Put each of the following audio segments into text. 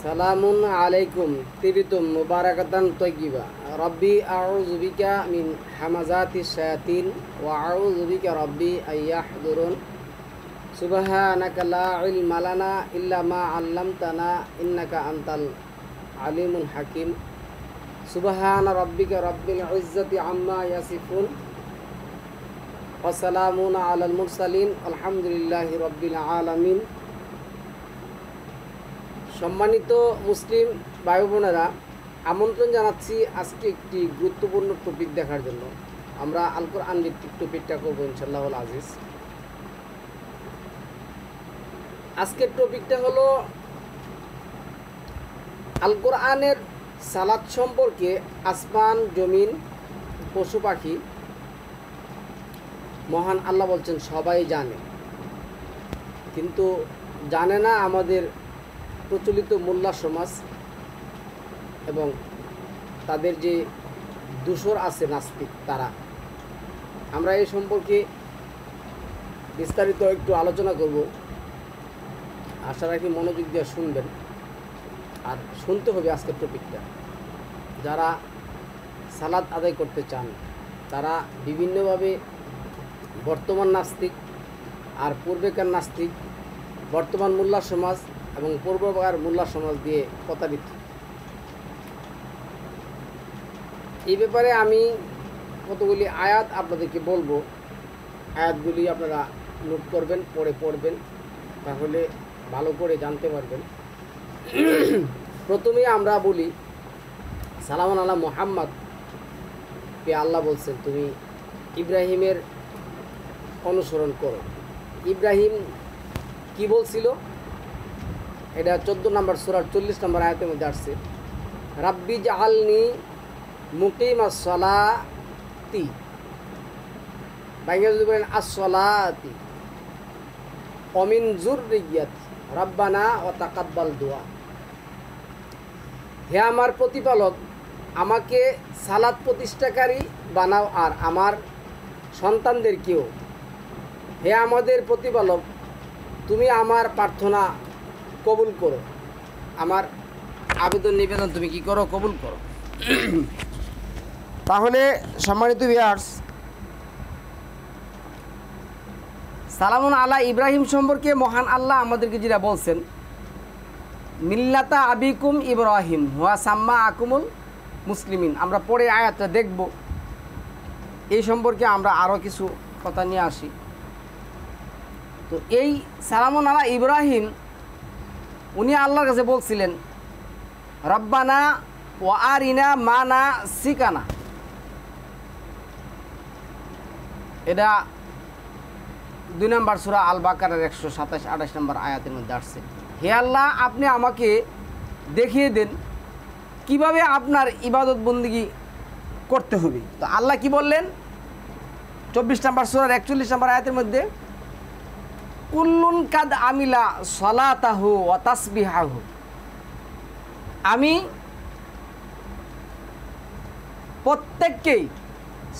সালামুন আলাইকুম তিবিতুম মুবারাকাতান তয়্যিবা রব্বি আউযু বিকা মিন হামাযাতিশ শায়াতিন ওয়া আউযু বিকা রব্বি আইয়াহদুরুন সুবহানাকা লা ইলমা লানা ইল্লা মা 'আল্লামতানা ইন্নাকা আনতাল আলিমুল হাকিম সুবহানা রাব্বিকা রাব্বিল ইজ্জাতি আম্মা ইয়াসিফুন ওয়া সালামুন আলাল মুরসালিন আলহামদুলিল্লাহি রাব্বিল আলামিন। সম্মানিত মুসলিম ভাই বোনেরা, আমন্ত্রণ জানাচ্ছি আজকে একটি গুরুত্বপূর্ণ টপিক দেখার জন্য। আমরা আল কোরআন ভিত্তিক টপিকটা করবো ইনশাআল্লাহুল আজিজ। আজকের টপিকটা হলো আল কোরআনের সালাত সম্পর্কে। আসমান জমিন পশু পাখি মহান আল্লাহ বলছেন সবাই জানে, কিন্তু জানে না আমাদের প্রচলিত মোল্লা সমাজ এবং তাদের যে দূষর আছে নাস্তিক তারা। আমরা এই সম্পর্কে বিস্তারিত একটু আলোচনা করব। আশা রাখি মনোযোগ দিয়ে শুনবেন, আর শুনতে হবে আজকের টপিকটা। যারা সালাত আদায় করতে চান তারা বিভিন্নভাবে বর্তমান নাস্তিক আর পূর্বেকার নাস্তিক, বর্তমান মোল্লা সমাজ এবং পূর্বকার মোল্লা সমাজ দিয়ে প্রতারিত। এই ব্যাপারে আমি কতগুলি আয়াত আপনাদেরকে বলবো। আয়াতগুলি আপনারা নোট করবেন, পড়বেন, তাহলে ভালো করে জানতে পারবেন। প্রথমে আমরা বলি সালামান আলা মুহাম্মদ কে আল্লাহ বলছেন তুমি ইব্রাহিমের অনুসরণ করো। ইব্রাহিম কি বলছিল? এটা 14 নম্বর সূরার 40 নম্বর আয়াতের মধ্যে আসছে, রাব্বি জাআলনি মুকিমাস সালাতি, বাইরে যদি বলেন as-সালাতি ওয়া মিন যুররিয়াতি রাব্বানা ওয়া তাকাব্বাল দুআ। হে আমার প্রতিপালক, আমাকে সালাত প্রতিষ্ঠাকারী বানাও আর আমার সন্তানদেরকেও। হে আমাদের প্রতিপালক, তুমি আমার প্রার্থনা কবুল করো, আমার আবেদন নিবেদন তুমি কি করো? কবুল করো। তাহলে সম্মানিত ভিউয়ার্স, সালামুন আলা ইব্রাহিম সম্পর্কে মহান আল্লাহ আমাদেরকে যেটা বলছেন, মিল্লাতা আবিকুম ইব্রাহিম হুয়া সাম্মা আকুমুল মুসলিমিন। আমরা পরে আয়াতটা দেখব। এই সম্পর্কে আমরা আরও কিছু কথা নিয়ে আসি। তো এই সালামুন আলা ইব্রাহিম উনি আল্লাহর কাছে বলছিলেন, রব্বানা ওয়া আরিনা মানা সিকানা। এটা 2 নম্বর সূরা আল বাকারার 127-28 নম্বর আয়াতের মধ্যে আসছে। হে আল্লাহ, আপনি আমাকে দেখিয়ে দেন কিভাবে আপনার ইবাদত বন্দেগী করতে হবে। তো আল্লাহ কি বললেন? 24 নম্বর সূরার 41 নম্বর আয়াতের মধ্যে, কুল্লুন কাদ আমিলা সলাতাহু ওয়া তাসবিহাহু। আমি প্রত্যেককেই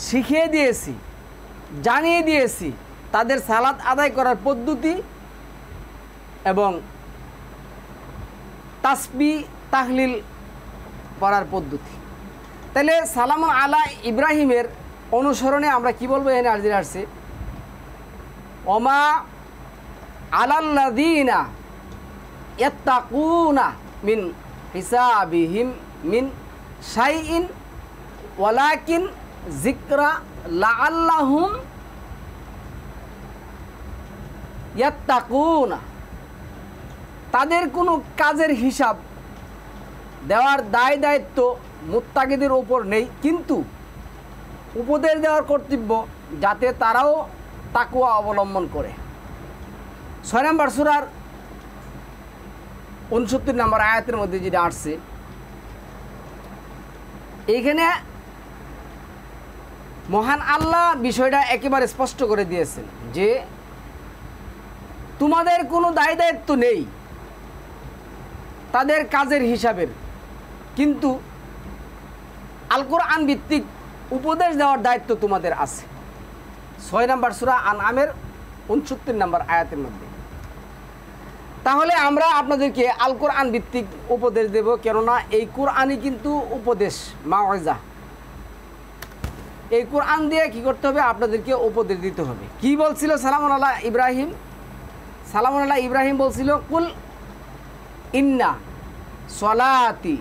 শিখিয়ে দিয়েছি, জানিয়ে দিয়েছি তাদের সালাত আদায় করার পদ্ধতি এবং তাসবিহ তাহলিল পড়ার পদ্ধতি। তাহলে সালামুন আলা ইব্রাহিমের অনুসরণে আমরা কি বলবো? এখানে আরজি আসছে, ওমা আলাল্লাযীনা ইয়াত্তাকুনা মিন হিসাবিহিম মিন শাইইন ওয়ালাকিন যিকরা লাআল্লাহুম ইয়াত্তাকুনা। তাদের কোনো কাজের হিসাব দেওয়ার দায় দায়িত্ব মুত্তাকিদের ওপর নেই, কিন্তু উপদেশ দেওয়ার কর্তব্য যাতে তারাও তাকওয়া অবলম্বন করে। 6 নম্বর সূরার 69 নম্বর আয়াতের মধ্যে যেটা আসছে, এইখানে মহান আল্লাহ বিষয়টা একেবারে স্পষ্ট করে দিয়েছেন যে তোমাদের কোনো দায় দায়িত্ব নেই তাদের কাজের হিসাবের, কিন্তু আল কোরআন ভিত্তিক উপদেশ দেওয়ার দায়িত্ব তোমাদের আছে। 6 নম্বর সূরা আনআমের 69 নম্বর আয়াতের মধ্যে। তাহলে আমরা আপনাদেরকে আল কোরআন ভিত্তিক উপদেশ দেব, কেননা এই কোরআনই কিন্তু উপদেশ, মাওয়াজা। এই কোরআন দিয়ে কি করতে হবে? আপনাদেরকে উপদেশ দিতে হবে। কি বলছিল সালামুন আলা ইব্রাহিম? সালামুন আলা ইব্রাহিম বলছিল, কুল ইন্না সলাতি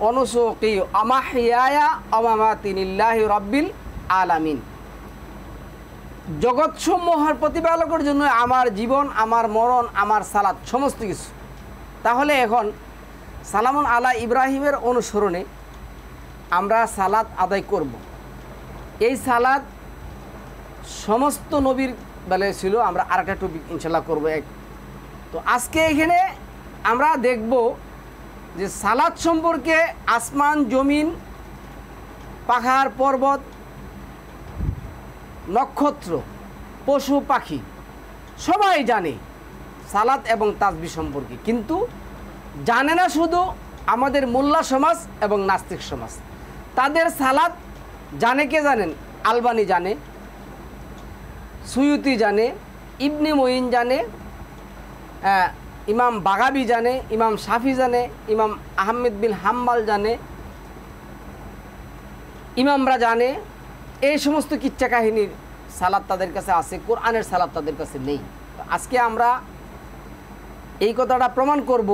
অনুসুকি আমাহিয়ায়া আমামাতি লিল্লাহি রাব্বিল আলামিন। জগৎসমূহের প্রতিপালকের জন্য আমার জীবন, আমার মরণ, আমার সালাত, সমস্ত কিছু। তাহলে এখন সালামুন আলা ইব্রাহিমের অনুসরণে আমরা সালাত আদায় করব। এই সালাত সমস্ত নবীর বেলায় ছিল। আমরা আরেকটা টপিক ইনশাল্লাহ করব এক। তো আজকে এখানে আমরা দেখব যে সালাত সম্পর্কে আসমান, জমিন, পাহাড়, পর্বত, নক্ষত্র, পশু পাখি সবাই জানে সালাত এবং তাসবিহ সম্পর্কে, কিন্তু জানে না শুধু আমাদের মোল্লা সমাজ এবং নাস্তিক সমাজ। তাদের সালাত জানে কে জানেন? আলবানি জানে, সুয়ুতি জানে, ইবনে মঈন জানে, ইমাম বাগাবি জানে, ইমাম শাফি জানে, ইমাম আহমেদ বিন হাম্বাল জানে, ইমামরা জানে। এই সমস্ত কিচ্ছা কাহিনীর সালাত তাদের কাছে আছে, কোরআনের সালাত তাদের কাছে নেই। তো আজকে আমরা এই কথাটা প্রমাণ করব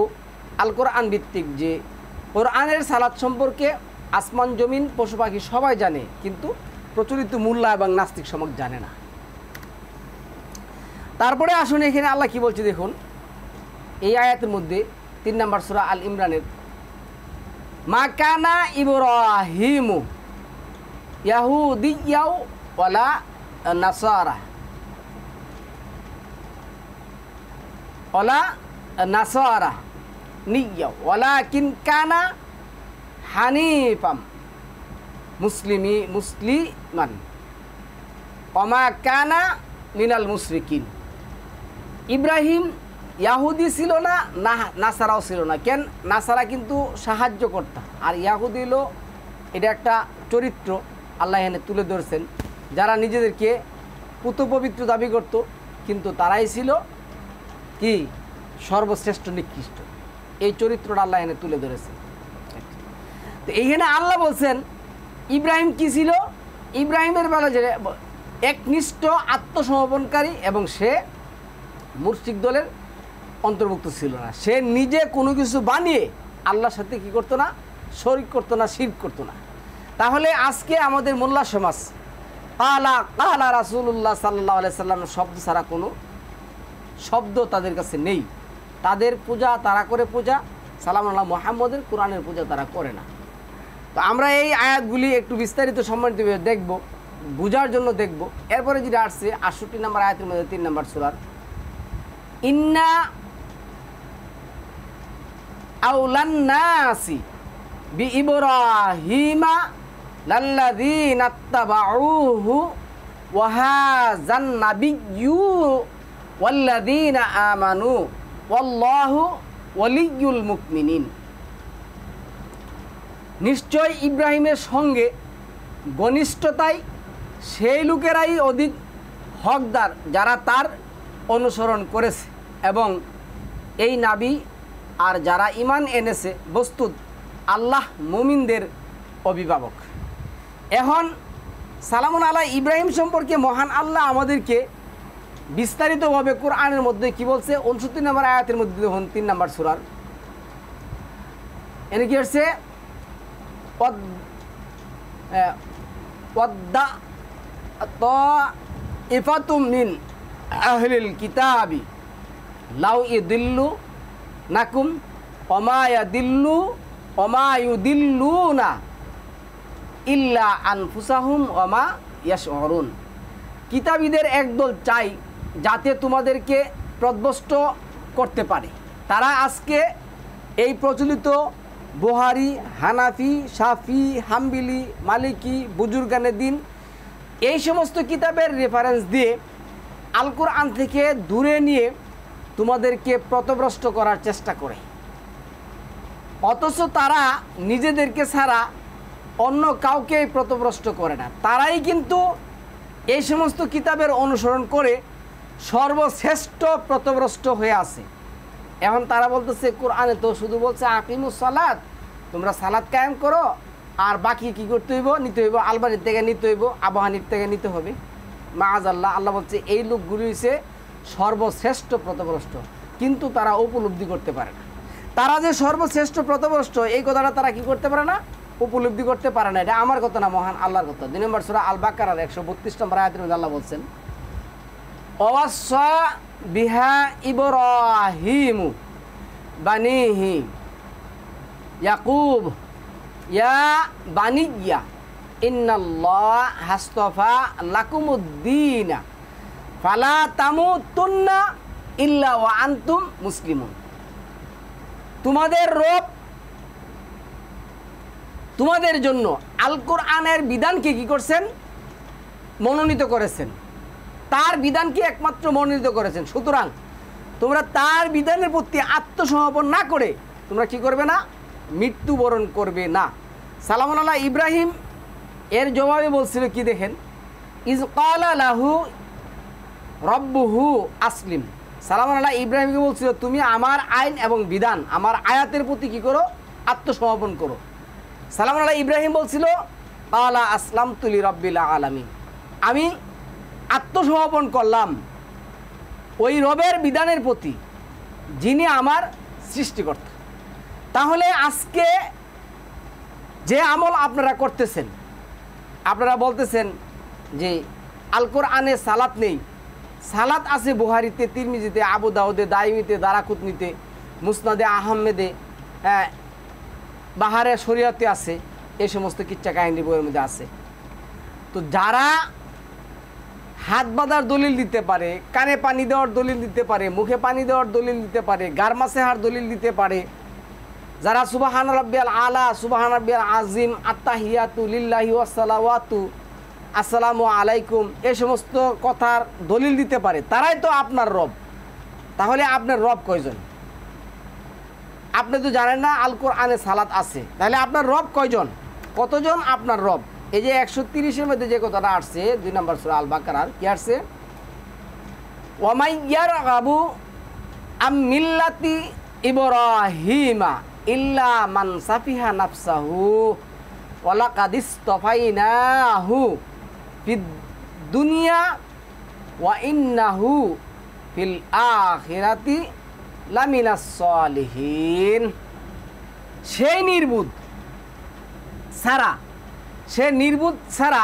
আল কোরআন ভিত্তিক, যে কোরআনের সালাত সম্পর্কে আসমান, জমিন, পশু পাখি সবাই জানে, কিন্তু প্রচলিত মোল্লা এবং নাস্তিক সমাজ জানে না। তারপরে আসুন এখানে আল্লাহ কি বলছে দেখুন, এই আয়াতের মধ্যে 3 নম্বর সূরা আল ইমরানের, মা কানা ইব্রাহিমু ইয়াহুদিয়াও ওয়ালা নাসারা নিয়াও ওয়ালাকিন কানা হানিফাম মুসলিমান ওমা কানা মিনাল মুশরিকিন। ইব্রাহিম ইয়াহুদি ছিল না, নাসারাও ছিল না। কেন? নাসারা কিন্তু সাহায্যকর্তা, আর ইয়াহুদি হলো এটা একটা চরিত্র আল্লাহ এখানে তুলে ধরছেন, যারা নিজেদেরকে পুত পবিত্র দাবি করত, কিন্তু তারাই ছিল কি সর্বশ্রেষ্ঠ, নিকৃষ্ট। এই চরিত্রটা আল্লাহ এখানে তুলে ধরেছেন। তো এইখানে আল্লাহ বলছেন ইব্রাহিম কি ছিল? ইব্রাহিমের বেলা যে একনিষ্ঠ আত্মসমর্পণকারী, এবং সে মুশরিক দলের অন্তর্ভুক্ত ছিল না। সে নিজে কোনো কিছু বানিয়ে আল্লাহর সাথে কি করতো না? শরিক করতো না, শিরক করতো না। তাহলে আজকে আমাদের মোল্লা সমাজ কালা রাসূলুল্লাহ সাল্লাল্লাহু আলাইহি সাল্লামের শব্দ ছাড়া কোনো শব্দ তাদের কাছে নেই। তাদের পূজা তারা করে, পূজা সালামুন আলা মুহাম্মদের, কোরআনের পূজা তারা করে না। তো আমরা এই আয়াতগুলি একটু বিস্তারিত সম্মানিত দেখব, বোঝার জন্য দেখব। এরপরে যেটা আসছে 68 নম্বর আয়াতের মধ্যে 3 নম্বর সূরার, ইন্না আউলান নাসি বি ইব্রাহিমা লাল্লাযীনা তাবাউহু ওয়া হাযান নাবিয়্যু ওয়াল্লাযীনা আমানু ওয়াল্লাহু ওয়ালিয়্যুল মুমিনিন। নিশ্চয় ইব্রাহিমের সঙ্গে ঘনিষ্ঠতায় সেই লোকেরাই অধিক হকদার যারা তার অনুসরণ করেছে, এবং এই নাবী আর যারা ঈমান এনেছে, বস্তুত আল্লাহ মুমিনদের অভিভাবক। এখন সালামুন আলা ইব্রাহিম সম্পর্কে মহান আল্লাহ আমাদেরকে বিস্তারিতভাবে কোরআনের মধ্যে কি বলছে? 69 নম্বর আয়াতের মধ্যে দেখুন 3 নম্বর সূরার, এনে কি হচ্ছে? ইফাতুম মিন আহলিল কিতাবি লাউ ইদিল্লু নাকুম ওমা ইউদিল্লুনা ইল্লা আনফুসাহুম ওমা ইয়াশউরুন। কিতাবীদের একদল চাই যাতে তোমাদেরকে পথভ্রষ্ট করতে পারে। তারা আজকে এই প্রচলিত বুহারি, হানাফি, শাফি, হাম্বলি, মালিকি, বুজুর্গানে দিন, এই সমস্ত কিতাবের রেফারেন্স দিয়ে আল কোরআন থেকে দূরে নিয়ে তোমাদেরকে পথভ্রষ্ট করার চেষ্টা করে। অথচ তারা নিজেদেরকে ছাড়া অন্য কাউকেই পথভ্রষ্ট করে না। তারাই কিন্তু এই সমস্ত কিতাবের অনুসরণ করে সর্বশ্রেষ্ঠ পথভ্রষ্ট হয়ে আছে। এখন তারা বলতেছে কোরআনে তো শুধু বলছে আকিমুস সালাত, তোমরা সালাত কায়েম করো, আর বাকি কি করতে হইব, নিতে হইব আলবানির থেকে নিতে হইব, আবু হানিফ থেকে নিতে হবে। মাআযাল্লাহ, আল্লাহ বলছে এই লোকগুলি হচ্ছে সর্বশ্রেষ্ঠ পথভ্রষ্ট, কিন্তু তারা উপলব্ধি করতে পারে না। তারা যে সর্বশ্রেষ্ঠ পথভ্রষ্ট এই কথাটা তারা কি করতে পারে না, উপলব্ধি করতে পারে না। এটা আমার কথা না, মহান আল্লাহর কথা। 2 নম্বর সূরা আল বাকারার 132 নম্বর আয়াতের মধ্যে আল্লাহ বলছেন, ওয়াসা বিহা ইব্রাহিমু বানিহি ইয়াকুব ইয়া বানিয়া ইন্নাল্লাহ হাসতাফা লাকুমুদ্দিন ফালা তামুতুন্না ইল্লা ওয়া আনতুম মুসলিমুন। তোমাদের রব তোমাদের জন্য আল কোরআনের বিধানকে কি করছেন, মনোনীত করেছেন, তার বিধানকে একমাত্র মনোনীত করেছেন। সুতরাং তোমরা তার বিধানের প্রতি আত্মসমর্পণ না করে তোমরা কি করবে না, মৃত্যুবরণ করবে না। সালামুন আলা ইব্রাহিম এর জবাবে বলছিল কি দেখেন, ইজ ক্বালা লাহু রব্বুহু আসলিম। সালামুন আলা ইব্রাহিমকে বলছিল তুমি আমার আইন এবং বিধান, আমার আয়াতের প্রতি কি করো, আত্মসমর্পণ করো। সালামুন আলা ইব্রাহিম বলছিল ক্বালা আসলামতু লিরাব্বিল আলামিন, আমি আত্মসমর্পণ করলাম ওই রবের বিধানের প্রতি যিনি আমার সৃষ্টিকর্তা। তাহলে আজকে যে আমল আপনারা করতেছেন, আপনারা বলতেছেন যে আল কোরআনে সালাত নেই, সালাত আছে বুখারীতে, তিরমিজিতে, আবু দাউদে, দাইমিতে, দারাকুতনিতে, মুসনাদে আহমেদে, বাহারে শরীয়তে আছে, এই সমস্ত কিচ্ছা কাহিনী বইয়ের মধ্যে আছে। তো যারা হাত বাঁধার দলিল দিতে পারে, কানে পানি দেওয়ার দলিল দিতে পারে, মুখে পানি দেওয়ার দলিল দিতে পারে, গারমাসেহার দলিল দিতে পারে, যারা সুবহান রাব্বিয়াল আলা, সুবহান রাব্বিয়াল আজিম, আত্তাহিয়াতু লিল্লাহি ওয়াস সালাওয়াতু, আসসালামু আলাইকুম, এই সমস্ত কথার দলিল দিতে পারে, তারাই তো আপনার রব। তাহলে আপনার রব কয়জন? আপনি তো জানেন না আল কোরআনে সালাত আছে, তাহলে আপনার রব কয়জন, কতজন আপনার রব? এই যে 130-এর মধ্যে যে কথাটা আসছে 2 নম্বর সূরা আল বাকারার, কি আসছে, ওয়ামাইয়ারগাবু আম মিল্লাতি ইব্রাহিমা ইল্লা মান সাফিহা নাফসাহু ওয়ালাকাদ ইসতাফাইনাহু ফিদ দুনিয়া ওয়া ইন্নাহু ফিল আখিরাতি লামিনাস সালিহিন। সেই নির্বুধ ছাড়া, সে নির্বুধ ছাড়া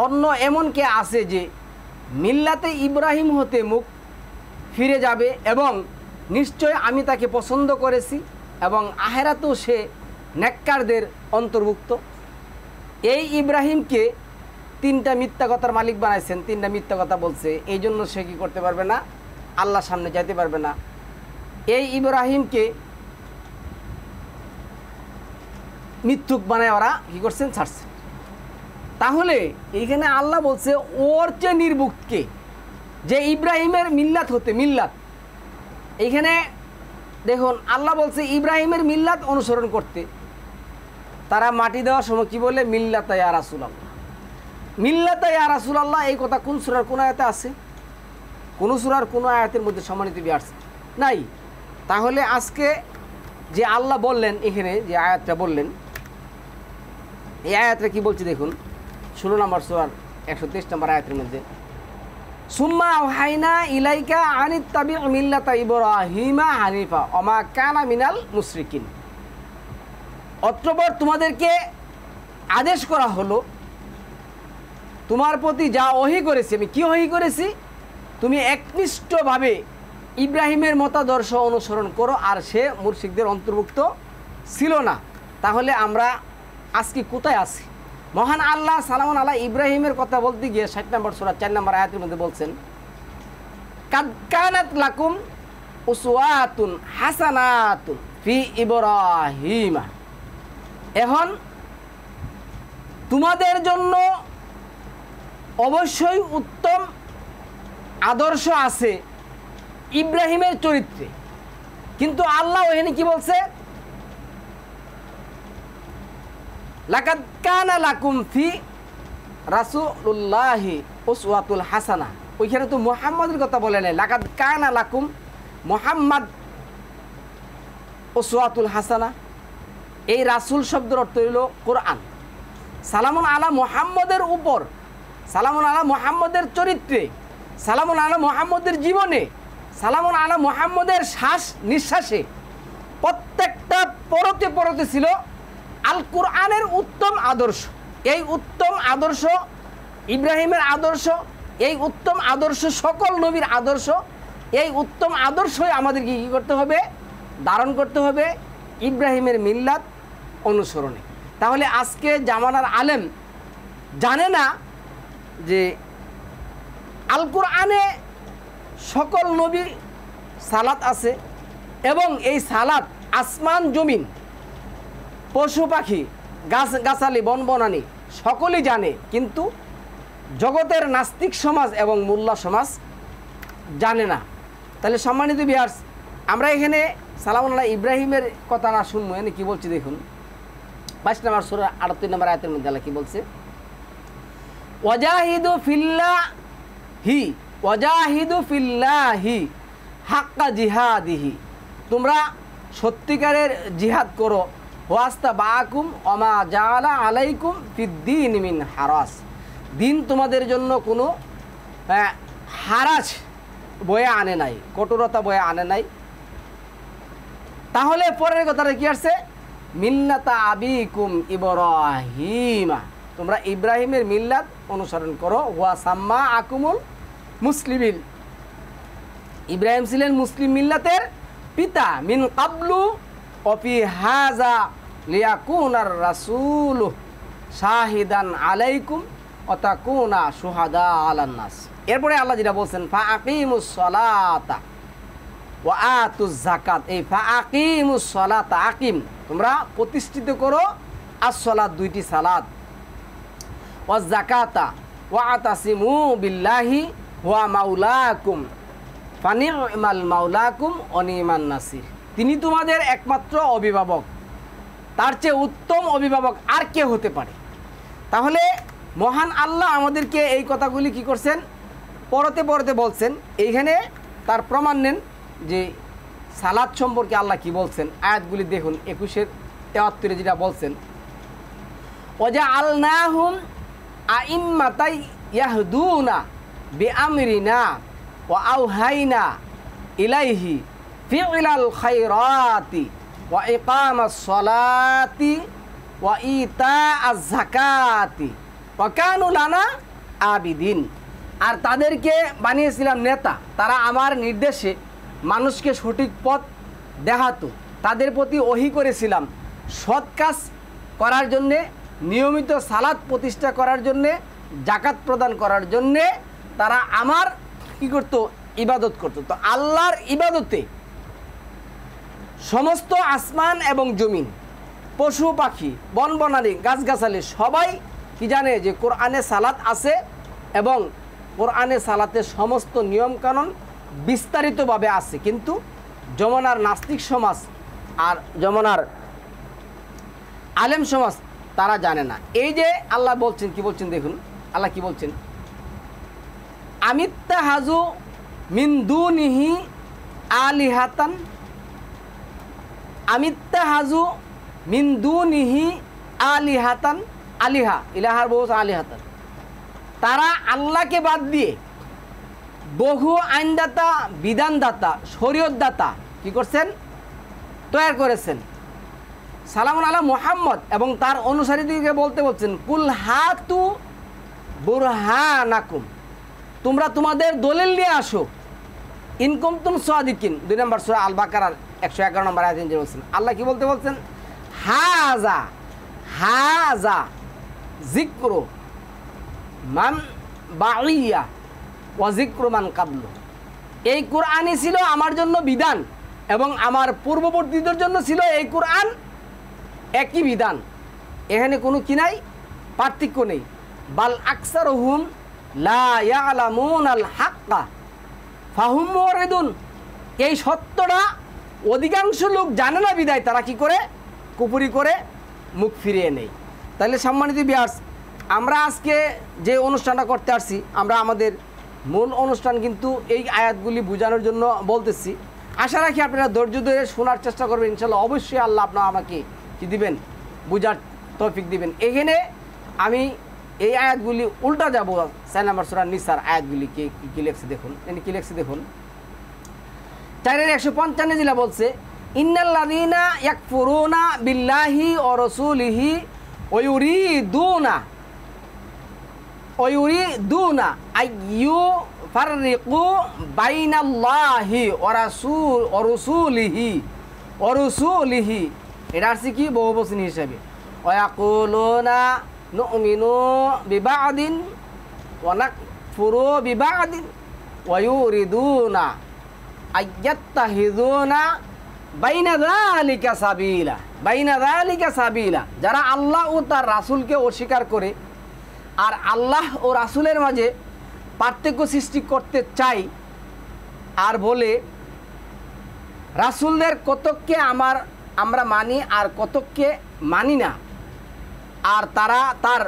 অন্য এমন কে আছে যে মিল্লাতে ইব্রাহিম হতে মুখ ফিরে যাবে, এবং নিশ্চয় আমি তাকে পছন্দ করেছি এবং আখিরাতেও সে নেককারদের অন্তর্ভুক্ত। এই ইব্রাহিমকে 3টা মিথ্যা কথার মালিক বানাইছেন, 3টা মিথ্যা কথা বলছে, এই জন্য সে কী করতে পারবে না, আল্লাহর সামনে যাইতে পারবে না। এই ইব্রাহিমকে মিথ্যুক বানায় ওরা কী করছেন, ছাড়ছেন। তাহলে এইখানে আল্লাহ বলছে ওর চেয়ে নির্বুক্তকে, যে ইব্রাহিমের মিল্লাত হতে, মিল্লাত এইখানে দেখুন আল্লাহ বলছে ইব্রাহিমের মিল্লাত অনুসরণ করতে। তারা মাটি দেওয়ার সময় কী বলে, মিল্লাতা ইয়া রাসূলুল্লাহ, মিল্লাতা ইয়া রাসূলুল্লাহ। এই কথা কোন সূরার কোন আয়াতে আছে? কোন সূরার কোন আয়াতের মধ্যে সম্মানিত আসছে নাই। তাহলে আজকে যে আল্লাহ বললেন, এখানে যে আয়াতটা বললেন, এই আয়াতটা কি বলছে দেখুন, 16 নম্বর সূরার 123 নম্বর আয়াতের মধ্যে, সুম্মা আওহাইনা ইলাইকা আনিত্তাবি মিল্লাতা ইব্রাহিমা হানিফা ওমা কানা মিনাল মুশরিকিন। অতঃপর তোমাদেরকে আদেশ করা হলো, তোমার প্রতি যা ওহী করেছি, আমি কি ওহী করেছি, তুমি একনিষ্ঠভাবে ইব্রাহিমের মতাদর্শ অনুসরণ করো, আর সে মুশরিকদের অন্তর্ভুক্ত ছিল না। তাহলে আমরা আজকে কোথায় আছি? মহান আল্লাহ সালামুন আলা ইব্রাহিমের কথা বলতে গিয়ে 60 নম্বর সূরা 4 নম্বর আয়াতের মধ্যে বলছেন, কাদ কানাত লাকুম উসওয়াতুন হাসানাতুন ফি ইব্রাহিমা। এখন তোমাদের জন্য অবশ্যই উত্তম আদর্শ আছে ইব্রাহিমের চরিত্রে। কিন্তু আল্লাহ এখানে কি বলছে, লাকাদ কানা লাকুম ফি রাসূলুল্লাহি উসওয়াতুল হাসানা। ওইখানে তো মুহাম্মাদের কথা বলে নাই, লাকাদ কানা লাকুম, মুহাম্মদ উসওয়াতুল হাসানা, এই রাসূল শব্দের অর্থ হইল কোরআন। সালামুন আলা মুহাম্মদের উপর, সালামুন আলা মুহাম্মদের চরিত্রে, সালামুন আলা মুহাম্মদের জীবনে, সালামুন আলা মুহাম্মদের শ্বাস নিঃশ্বাসে, প্রত্যেকটা পরতে পরতে ছিল আল কোরআনের উত্তম আদর্শ। এই উত্তম আদর্শ ইব্রাহিমের আদর্শ, এই উত্তম আদর্শ সকল নবীর আদর্শ। এই উত্তম আদর্শই আমাদেরকে কী করতে হবে? ধারণ করতে হবে ইব্রাহিমের মিল্লাত অনুসরণে। তাহলে আজকে জামানার আলেম জানে না যে আল কোরআনে সকল নবী সালাত আছে এবং এই সালাত আসমান জমিন পশু পাখি গাছালি বনবনানি সকলেই জানে, কিন্তু জগতের নাস্তিক সমাজ এবং মোল্লা সমাজ জানে না। তাহলে সম্মানিত ভিউয়ার্স, আমরা এখানে সালামুন আলা ইব্রাহিমের কথা না শুনবো, এনে কী বলছি দেখুন। 22 নম্বর সূরা 38 নম্বর আয়াতের মধ্যে আল্লাহ কী বলছে? ওয়াজাহিদু ফিল্লাহি, ওয়াজাহিদু ফিল্লাহি হাক্কা জিহাদিহি, তোমরা সত্যিকারের জিহাদ করো। ওয়াস্তা বাকুম ওমা জাআলা আলাইকুম ফিদ্দীন মিন হারাস, দিন তোমাদের জন্য কোনো হারাজ বয়ে আনে নাই, কঠোরতা বয়ে আনে নাই। তাহলে পরের কথাটা কি আসছে? মিল্লাতা আবিকুম ইব্রাহিমা, তোমরা ইব্রাহিমের মিল্লাত অনুসরণ করো। ওয়া সাম্মা আকুমুল মুসলিমিন, ইব্রাহিম ছিলেন মুসলিম মিল্লাতের পিতা। মিন কাবলু অফি হাজা লিয়াকুনার রাসূলু শাহিদান আলাইকুম অতাকুনা শুহাদা আলান নাস। এরপরে আল্লাহ যেটা বলছেন ফা আকিমুস সালাতা ওয়া আতুজ যাকাত, এই ফা আকিমুস সালাতা, আকিম তোমরা প্রতিষ্ঠিত করো, as-সালাত দুইটি সালাত, ওয়া যাকাতা ওয়া আতাসিমু বিল্লাহি হুয়া মাওলাকুম ফানি'মাল মাওলাকুম ওয়া নি'মান নাসির, তিনি তোমাদের একমাত্র অভিভাবক, তার চেয়ে উত্তম অভিভাবক আর কে হতে পারে? তাহলে মহান আল্লাহ আমাদেরকে এই কথাগুলি কি করছেন? পরতে পরতে বলছেন। এইখানে তার প্রমাণ নেন যে সালাত সম্পর্কে আল্লাহ কি বলছেন। আয়াতগুলি দেখুন, 21-73 যেটা বলছেন, ওজা আলনাহুম আইম্মাতাই ইয়াহদুনা বিআমরিনা ওয়া আওহাইনা ইলাইহি ফি'লাল খায়রাতি ওয়া ইকামাস সালাতি ওয়া ইতাআজ যাকাতি ওয়া কানু লানা আবিদিন, আর তাদেরকে বানিয়েছিলাম নেতা, তারা আমার নির্দেশে মানুষকে সঠিক পথ দেখাতো, তাদের প্রতি ওহী করেছিলাম সৎ কাজ করার জন্যে, নিয়মিত সালাত প্রতিষ্ঠা করার জন্যে, জাকাত প্রদান করার জন্যে তারা আমার কি করত? ইবাদত করত। তো আল্লাহর ইবাদতে সমস্ত আসমান এবং জমিন, পশু পাখি, বনবনানী, গাছগাছালি সবাই কি জানে যে কোরআনে সালাত আছে এবং কোরআনে সালাতের সমস্ত নিয়মকানুন বিস্তারিতভাবে আছে, কিন্তু যমনার নাস্তিক সমাজ আর যমনার আলেম সমাজ তারা জানে না। এই যে আল্লাহ বলছেন, কি বলছেন দেখুন, আল্লাহ কি বলছেন? আমিত্তাহাজু মিন দুনিহি আলিহাতান, আমিত্তাহাজু মিন দুনিহি আলিহাতান, আলিহা ইলাহার বহু আলিহাতান, তারা আল্লাহকে বাদ দিয়ে বহু আইনদাতা, বিধানদাতা, শরীয়তদাতা কি করছেন? তৈরি করেছেন। সালামুন আলা মুহাম্মদ এবং তার অনুসারীদেরকে বলতে বলছেন কুল হাতু বুরহানাকুম, তোমরা তোমাদের দলিল নিয়ে আসো, ইনকুমতুম সাদিকিন। 2 নম্বর সূরা আল বাকারার 111 নম্বর আয়াতে বলছেন। আল্লাহ কি বলতে বলছেন? হাজা হাজা যিকরু মান বাইয়া ওয়া যিকরু মান কাবলু, এই কোরআনই ছিল আমার জন্য বিধান এবং আমার পূর্ববর্তীদের জন্য ছিল এই কোরআন একই বিধান, এখানে কোনো কি নাই, পার্থক্য নেই। বাল আকসারুহুম লা ইয়ালামুনাল হাক্কা ফাহুম মুরিদুন, এই সত্যটা অধিকাংশ লোক জানে না বিদায় তারা কি করে? কুপুরি করে মুখ ফিরিয়ে নেই। তাহলে সম্মানিত ভিউয়ার্স, আমরা আজকে যে অনুষ্ঠানটা করতে আসছি, আমরা আমাদের মূল অনুষ্ঠান কিন্তু এই আয়াতগুলি বোঝানোর জন্য বলতেছি। আশা রাখি আপনারা ধৈর্য ধরে শোনার চেষ্টা করবেন, ইনশাল্লাহ অবশ্যই আল্লাহ আপনারা আমাকে কি দিবেন, বুঝার তৌফিক দিবেন। এখানে আমি এই আয়াতগুলি উল্টা যাব, 4 নম্বর সূরা নিসার আয়াতগুলি কি লেখছে দেখুন, এখানে কি লেখছে দেখুন। 4:155 জিলা বলছে, ইন্নাল্লাযীনা ইয়াকফুরুনা বিল্লাহি ওয়া রাসূলিহি ওয়া ইউরিদুনা আইয়ুফাররিকু বাইনাল্লাহি ওয়া রাসূলিহি, এটা আছে কি বহুবচন হিসেবে। ওয়া ইয়াকুলুনা নুমিনু বিবাদিন ওয়া নাকফুরু বিবাদিন ওয়া ইউরিদুনা আইয়াত্তাহিযুনা বাইনা যালিকা সাবিলা, যারা আল্লাহ ও তার রাসূলকে অস্বীকার করে আর আল্লাহ ও রাসূলের মাঝে পার্থক্য সৃষ্টি করতে চাই আর বলে রাসূলদের কতককে আমরা মানি আর কতককে মানি না, আর তারা তার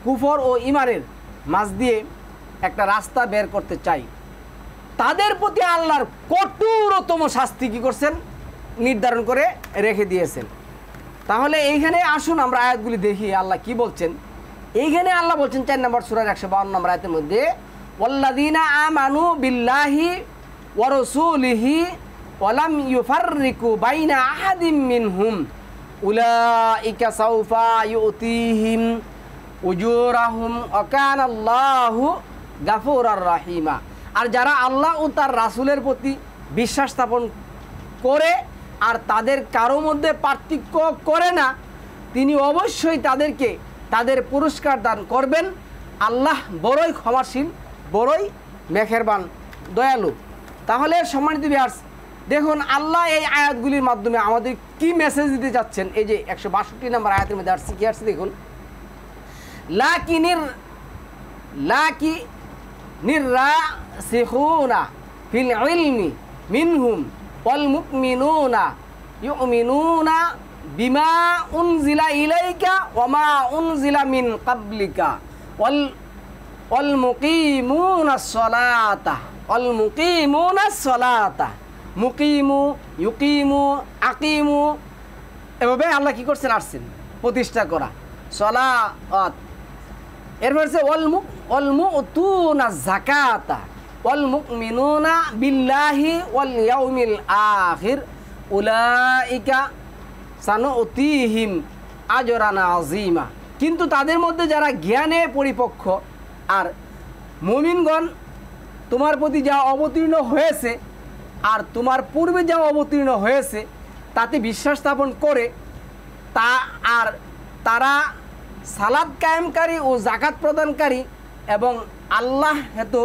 কুফর ও ঈমানের মাঝ দিয়ে একটা রাস্তা বের করতে চাই, তাদের প্রতি আল্লাহর কঠোরতম শাস্তি কি করছেন, নির্ধারণ করে রেখে দিয়েছেন। তাহলে এইখানে আসুন আমরা আয়াতগুলি দেখি আল্লাহ কি বলছেন। এইখানে আল্লাহ বলছেন 4 নম্বর সূরার 152 নম্বর আয়াতের মধ্যে, ওয়াল্লাযীনা আমানু বিল্লাহি ওয়া রাসূলিহি ওয়া লাম ইউফাররিকু বাইনা আহাদিম মিনহুম উলাইকা সাওফা ইউতিহিম উজুরাহুম ওয়া কানাল্লাহু গাফুরার রাহিমা। আর যারা আল্লাহ ও তার রাসূলের প্রতি বিশ্বাস স্থাপন করে আর তাদের কারো মধ্যে পার্থক্য করে না, তিনি অবশ্যই তাদেরকে তাদের পুরস্কার দান করবেন। আল্লাহ বড়ই ক্ষমাশীল, বড়ই মেহেরবান, দয়ালু। তাহলে সম্মানিত ভিউয়ার্স, দেখুন আল্লাহ এই আয়াতগুলির মাধ্যমে আমাদের কি মেসেজ দিতে যাচ্ছেন। এই যে 162 নম্বর আয়াতের মধ্যে আসছে কি আসছে দেখুন, নির্রাসিখুনা ফিল ইলমি মিনহুম ওয়াল মুমিনুনা ইউমিনুনা বিমা উনজিলা ইলাইকা ওয়া মা উনজিলা মিন ক্বাবলিকা ওয়াল মুকিমুনাস সালাতা মুকিমু ইউকিমু আকিমু, এভাবে আল্লাহ কি করছেন আসছেন প্রতিষ্ঠা করা সালাত। এরপর হচ্ছে ওয়াল মুতুনা যাকাতা ওয়াল মুমিনুনা বিল্লাহি ওয়াল ইয়াউমিল আখির উলাইকা সানুতিহিম আজরান আযীমা। কিন্তু তাদের মধ্যে যারা জ্ঞানে পরিপক্ক আর মুমিনগণ তোমার প্রতি যা অবতীর্ণ হয়েছে আর তোমার পূর্বে যা অবতীর্ণ হয়েছে তাতে বিশ্বাস স্থাপন করে তারা সালাত কায়েমকারী ও জাকাত প্রদানকারী এবং আল্লাহ হেতু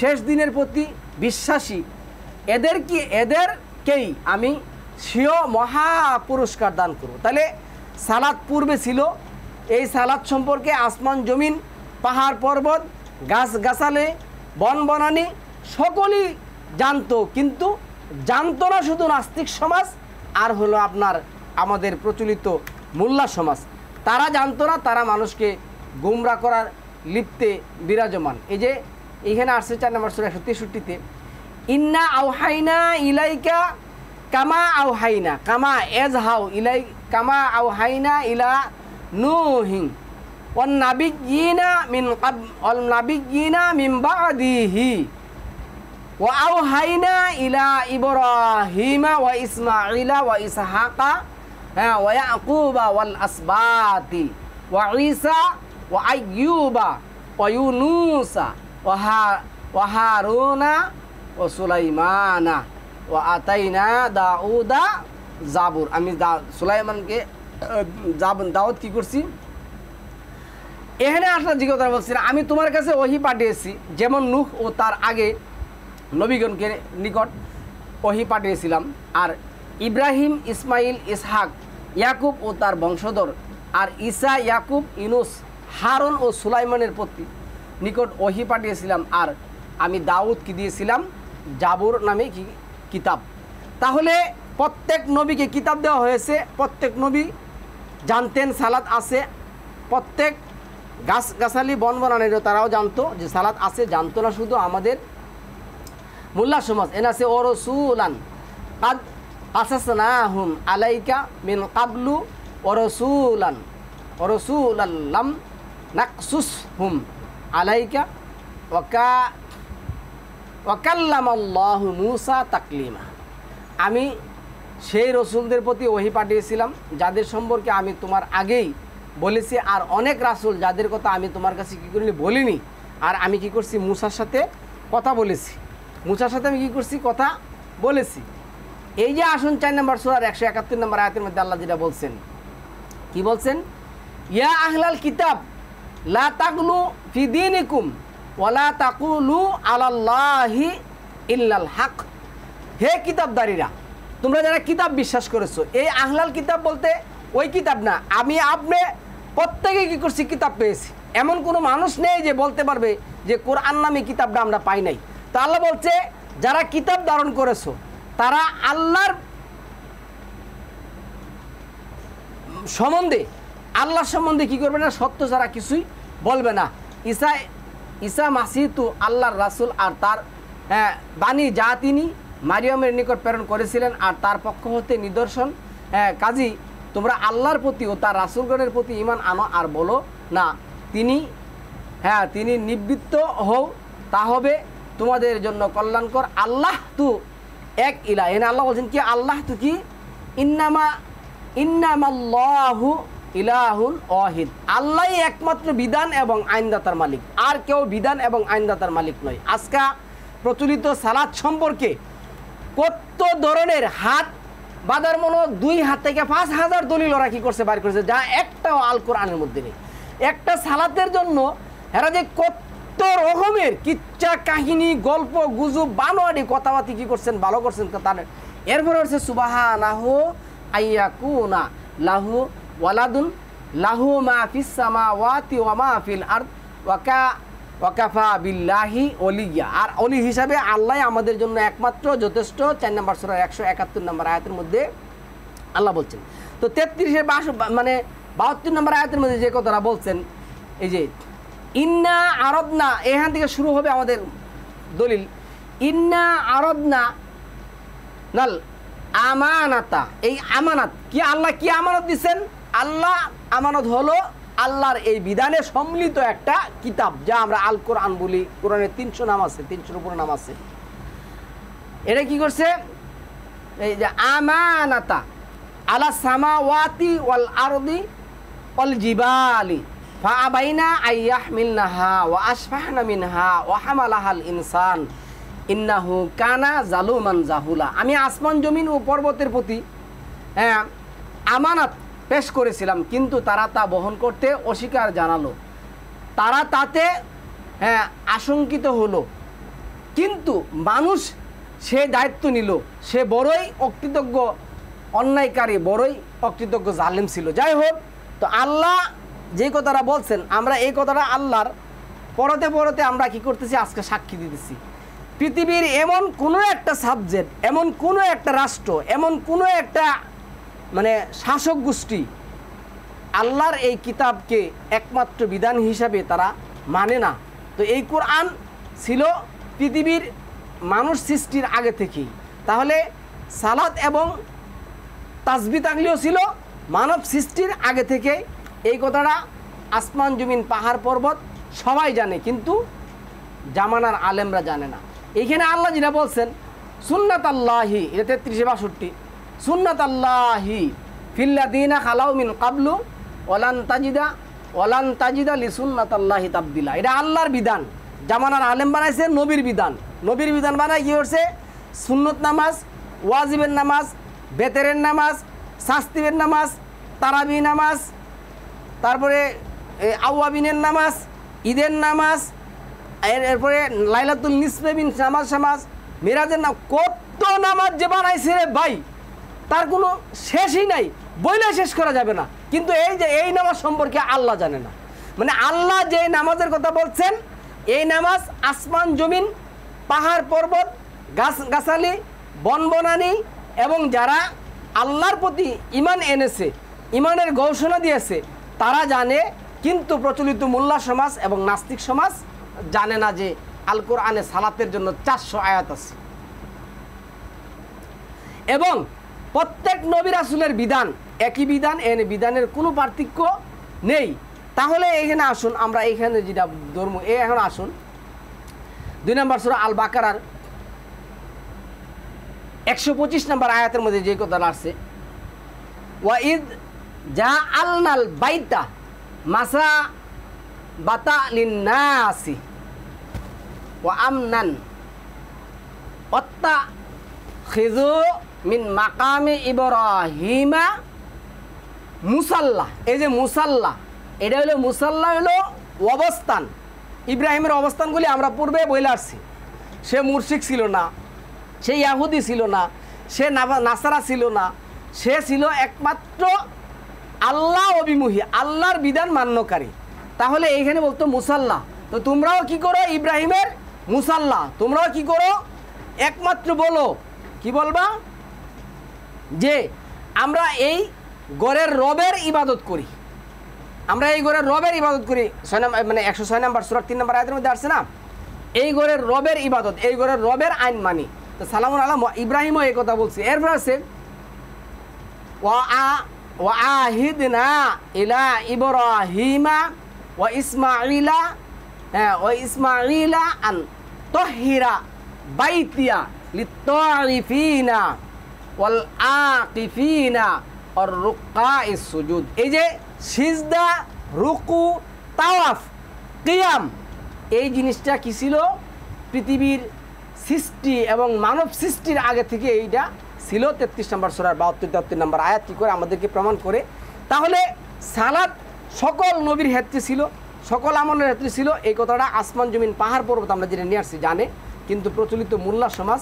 শেষ দিনের প্রতি বিশ্বাসী, এদেরকেই আমি স্বীয় মহা পুরস্কার দান করব। তাহলে সালাত পূর্বে ছিল, এই সালাত সম্পর্কে আসমান জমিন পাহাড় পর্বত গাছগাছালি বন বনানি সকলেই জানতো, কিন্তু জানতো না শুধু নাস্তিক সমাজ আর হলো আমাদের প্রচলিত মোল্লা সমাজ। তারা জানতো না, তারা মানুষকে গুমরা করার লিপ্তে বিরাজমান। এই যে এইখানে আসছে 4 নম্বর সূরা 163-তে, ইন্না আওহাইনা ইলাইকা কামা আওহাইনা ইলা নূহিন ওয়ান নাবিয়্যিনা মিন বা'দিহি ওয়া আওহাইনা ইলা ইব্রাহিমা ওয়া ইসমাঈলা ওয়া ইসহাকা ওয়া ইয়াকুবা ওয়াল আসবাতি ওয়া ঈসা ওয়া আইয়ুবা ওয়া ইউনুসা ওয়া হারুনা ওয়া সুলাইমানা ওয়া আতাইনা দাউদা জাবুর। আমি সুলাইমানকে দাউদ কি করছি, এখানে আসলে যে কথা বলছি, আমি তোমার কাছে ওহী পাঠিয়েছি যেমন নূহ ও তার আগে নবীগণকে নিকট ওহী পাঠিয়েছিলাম, আর ইব্রাহিম ইসমাইল ইসহাক ইয়াকুব ও তার বংশধর, আর ঈসা ইয়াকুব ইউনুস হারুন ও সুলাইমানের প্রতি নিকট ওহী পাঠিয়েছিলাম, আর আমি দাউদকে দিয়েছিলাম জাবুর নামে কিতাব। তাহলে প্রত্যেক নবীকে কিতাব দেওয়া হয়েছে, প্রত্যেক নবী জানতেন সালাত আছে, প্রত্যেক গাছগাছালি বন বনানীরও তারাও জানতো যে সালাত আছে। জানতো না শুধু আমাদের মোল্লা সমাজ এনে আছে ও রসুলান কাদ কাসাসনাহুম আলাইকা মিন কাবলু ও রসুলাল্লাম নাকসুসহুম আলাইকা ওয়াকাল্লামাল্লাহু মূসা তাকলিমা। আমি সেই রসুলদের প্রতি ওহী পাঠিয়েছিলাম যাদের সম্পর্কে আমি তোমার আগেই বলেছি, আর অনেক রাসূল যাদের কথা আমি তোমার কাছে কী করিনি বলিনি, আর আমি কি করছি মূসার সাথে কথা বলেছি, মূসার সাথে আমি কী করছি কথা বলেছি। এই যে আসুন 4 নম্বর সূরার 171 নম্বর আয়াতের মধ্যে আল্লাহ যেটা বলছেন, কি বলছেন? ইয়া আহলাল কিতাব লা তাগলু ফি দীনিকুম ওয়ালা তাকুলু আলাল্লাহি ইল্লাল হক। হে কিতাবদারীরা, তোমরা যারা কিতাব বিশ্বাস করেছো, এই আহলাল কিতাব বলতে ওই কিতাব না, আমি আপনি প্রত্যেকেই কী করছি কিতাব পেয়েছি। এমন কোনো মানুষ নেই যে বলতে পারবে যে কোরআন নামে কিতাবটা আমরা পাই নাই। তো আল্লাহ বলছে যারা কিতাব ধারণ করেছো তারা আল্লাহর সম্বন্ধে, আল্লাহর সম্বন্ধে কী করবে না, সত্য ছাড়া কিছুই বলবে না। ঈসা মাসিহ তো আল্লাহর রাসূল, আর তার বাণী যা তিনি মারিয়মের নিকট প্রেরণ করেছিলেন আর তার পক্ষ হতে নিদর্শন, কাজী তোমরা আল্লাহর প্রতি ও তার রাসূলগণের প্রতি ঈমান আনো আর বলো না তিনি নিবৃত্ত হও, তা হবে তোমাদের জন্য কল্যাণকর। আল্লাহ তু এক ইলাহ। এনে আল্লাহ বলছেন কি, আল্লাহ তু কি ইন্নামাল্লাহু ইলাহুন ওয়াহিদ। আল্লাহই একমাত্র বিধান এবং আইনদাতার মালিক, আর কেউ বিধান এবং আইনদাতার মালিক নয়। আজকে প্রচলিত সালাত সম্পর্কে কত ধরনের হাত বাঁধার মনো 2 হাত থেকে 5,000 দলিল ওরা কী করছে, বাইর করেছে, যা একটাও আল কোরআনের মধ্যে নেই। একটা সালাতের জন্য এরা যে কত রকমের কিচ্ছা কাহিনী গল্প গুজব বানোয়ারি কথাবার্তি কী করছেন, ভালো করছেন তার। এরপরে হচ্ছে সুবহানাহু আইয়াকুনা লাহু ওয়ালাদুন লাহু মা ফিস সামাওয়াতি ওয়া মা ফিল আরদ ওয়াকাফা বিল্লাহি ওলিয়া। আর অলি হিসাবে আল্লাহ আমাদের জন্য একমাত্র যথেষ্ট। 4 নম্বর সূরা 171 নম্বর আয়াতের মধ্যে আল্লাহ বলছেন। তো 32 নম্বর আয়াতের মধ্যে যে কথাটা বলছেন, এই যে ইন্না আরাদনা, এখান থেকে শুরু হবে আমাদের দলিল। ইন্না আরাদনা নাল আমানাতা, এই আমানত কি, আল্লাহ কি আমানত দিচ্ছেন? আল্লাহ আমানত হলো আল্লাহর এই বিধানে সম্মিলিত একটা কিতাব, যা আমরা আল কোরআন বলি। কোরআনের 300 নাম আছে, 300-এর উপরে নাম আছে। এটা কি করছে, এই যে আমানাতা আলা সামাওয়াতি ওয়াল আরদি ওয়াল জিবালি ফাআবাইনা আইয়াহমিলনাহা ওয়া আশফাহনা মিনহা ওয়া হামালাহাল ইনসান ইন্নাহু কানা জালুমান জাহুলা। আমি আসমান জমিন ও পর্বতের প্রতি আমানত পেশ করেছিলাম, কিন্তু তারা তা বহন করতে অস্বীকার জানালো, তারা তাতে আশঙ্কিত হলো, কিন্তু মানুষ সে দায়িত্ব নিল, সে বড়ই অকৃতজ্ঞ অন্যায়কারী, বড়ই অকৃতজ্ঞ জালেম ছিল। যাই হোক, তো আল্লাহ যে কথাটা বলছেন, আমরা এই কথাটা আল্লাহর পরতে পরতে আমরা কি করতেছি, আজকে সাক্ষী দিতেছি। পৃথিবীর এমন কোনো একটা সাবজেক্ট, এমন কোনো একটা রাষ্ট্র, এমন কোনো একটা শাসক গোষ্ঠী আল্লাহর এই কিতাবকে একমাত্র বিধান হিসাবে তারা মানে না। তো এই কোরআন ছিল পৃথিবীর মানুষ সৃষ্টির আগে থেকেই। তাহলে সালাত এবং তাসবিহ তাকলিও ছিল মানব সৃষ্টির আগে থেকে। এই কথাটা আসমান জমিন পাহাড় পর্বত সবাই জানে, কিন্তু জামানার আলেমরা জানে না। এইখানে আল্লাহ যেটা বলছেন সুন্নাত আল্লাহি, এটা 33-62, সুন্নাত আল্লাহি ফিল্লাযীনা খালাউ মিন কাবলু ওয়ালান তাজিদা লিসুন্নাত আল্লাহি তাবদিলা। এটা আল্লাহর বিধান, জামানার আলেম বানাইছে নবীর বিধান। নবীর বিধান বানায় কি করছে, সুন্নত নামাজ, ওয়াজিবের নামাজ, বেতেরের নামাজ, শাস্তিবের নামাজ, তারাবি নামাজ, তারপরে আওয়াবিনের নামাজ, ঈদের নামাজ, এরপরে লাইলাতুল নিসফে নামাজ, মিরাজের নামাজ, কত নামাজ যে বানাইছে রে ভাই, তার কোনো শেষই নাই, বইলে শেষ করা যাবে না। কিন্তু এই যে এই নামাজ সম্পর্কে আল্লাহ জানে না। আল্লাহ যে নামাজের কথা বলছেন, এই নামাজ আসমান জমিন পাহাড় পর্বত গাছালি বনবনানি এবং যারা আল্লাহর প্রতি ঈমান এনেছে, ঈমানের ঘোষণা দিয়েছে, তারা জানে। কিন্তু প্রচলিত মোল্লা সমাজ এবং নাস্তিক সমাজ জানে না যে আল কোরআনে সালাতের জন্য 400 আয়াত আছে। এবং প্রত্যেক নবী রাসূলের বিধান একই বিধান, এনে বিধানের কোনো পার্থক্য নেই। তাহলে এখানে আসুন আমরা এখানে যেটা ধর্ম এখন আসুন 2 নম্বর সূরা আল বাকারার 125 নম্বর আয়াতের মধ্যে যে কথা আসছে, ওয়াইদ জাআলনাল বাইতা মাসা বাতা লিন্নাসি ওয়া আমনান ওয়াত্তাখিযু মিন মাকামি ইব্রাহিমা মুসাল্লা। এই যে মুসাল্লা, এটা হলো মুসাল্লা হলো অবস্থান। ইব্রাহিমের অবস্থানগুলি আমরা পূর্বে বলে আসছি। সে মুশরিক ছিল না, সে ইয়াহুদি ছিল না, সে নাসারা ছিল না, সে ছিল একমাত্র আল্লাহ অভিমুখী, আল্লাহর বিধান মান্যকারী। তাহলে এইখানে বলতো মুসাল্লা। তো তোমরাও কি করো? ইব্রাহিমের মুসাল্লা। তোমরাও কি করো? একমাত্র বলো, কি বলবা? যে আমরা এই গড়ের রবের ইবাদত করি, আমরা এই গড়ের রবের ইবাদত করি। 106 নম্বর সূরা 3 নম্বর আয়াতের মধ্যে আসছে না, এই গড়ের রবের ইবাদত, এই গড়ের রবের আইন মানি। তো সালামুন আলাইহি ইব্রাহিমও এই কথা বলছে। এরপর আছে ওয়া আহিদনা ইলা ইব্রাহিমা ওয়া ইসমাঈলা আন তাহিরা বাইতিয়া লিত্তারিফিনা ওয়াল আকিফিনা আর রুকাইস সুজুদ। এই যে সিজদা, রুকু, তাওয়াফ, কিয়াম, এই জিনিসটা কি ছিল? পৃথিবীর সৃষ্টি এবং মানব সৃষ্টির আগে থেকে এইটা ছিল। 33 নম্বর সূরার 72-73 নম্বর আয়াত কি করে আমাদেরকে প্রমাণ করে। তাহলে সালাত সকল নবীর ক্ষেত্রে ছিল, সকল আমলের ক্ষেত্রে ছিল। এই কথাটা আসমান জমিন পাহাড় পর্বত আমরা যেটা নিয়ে আসছি জানে, কিন্তু প্রচলিত মোল্লা সমাজ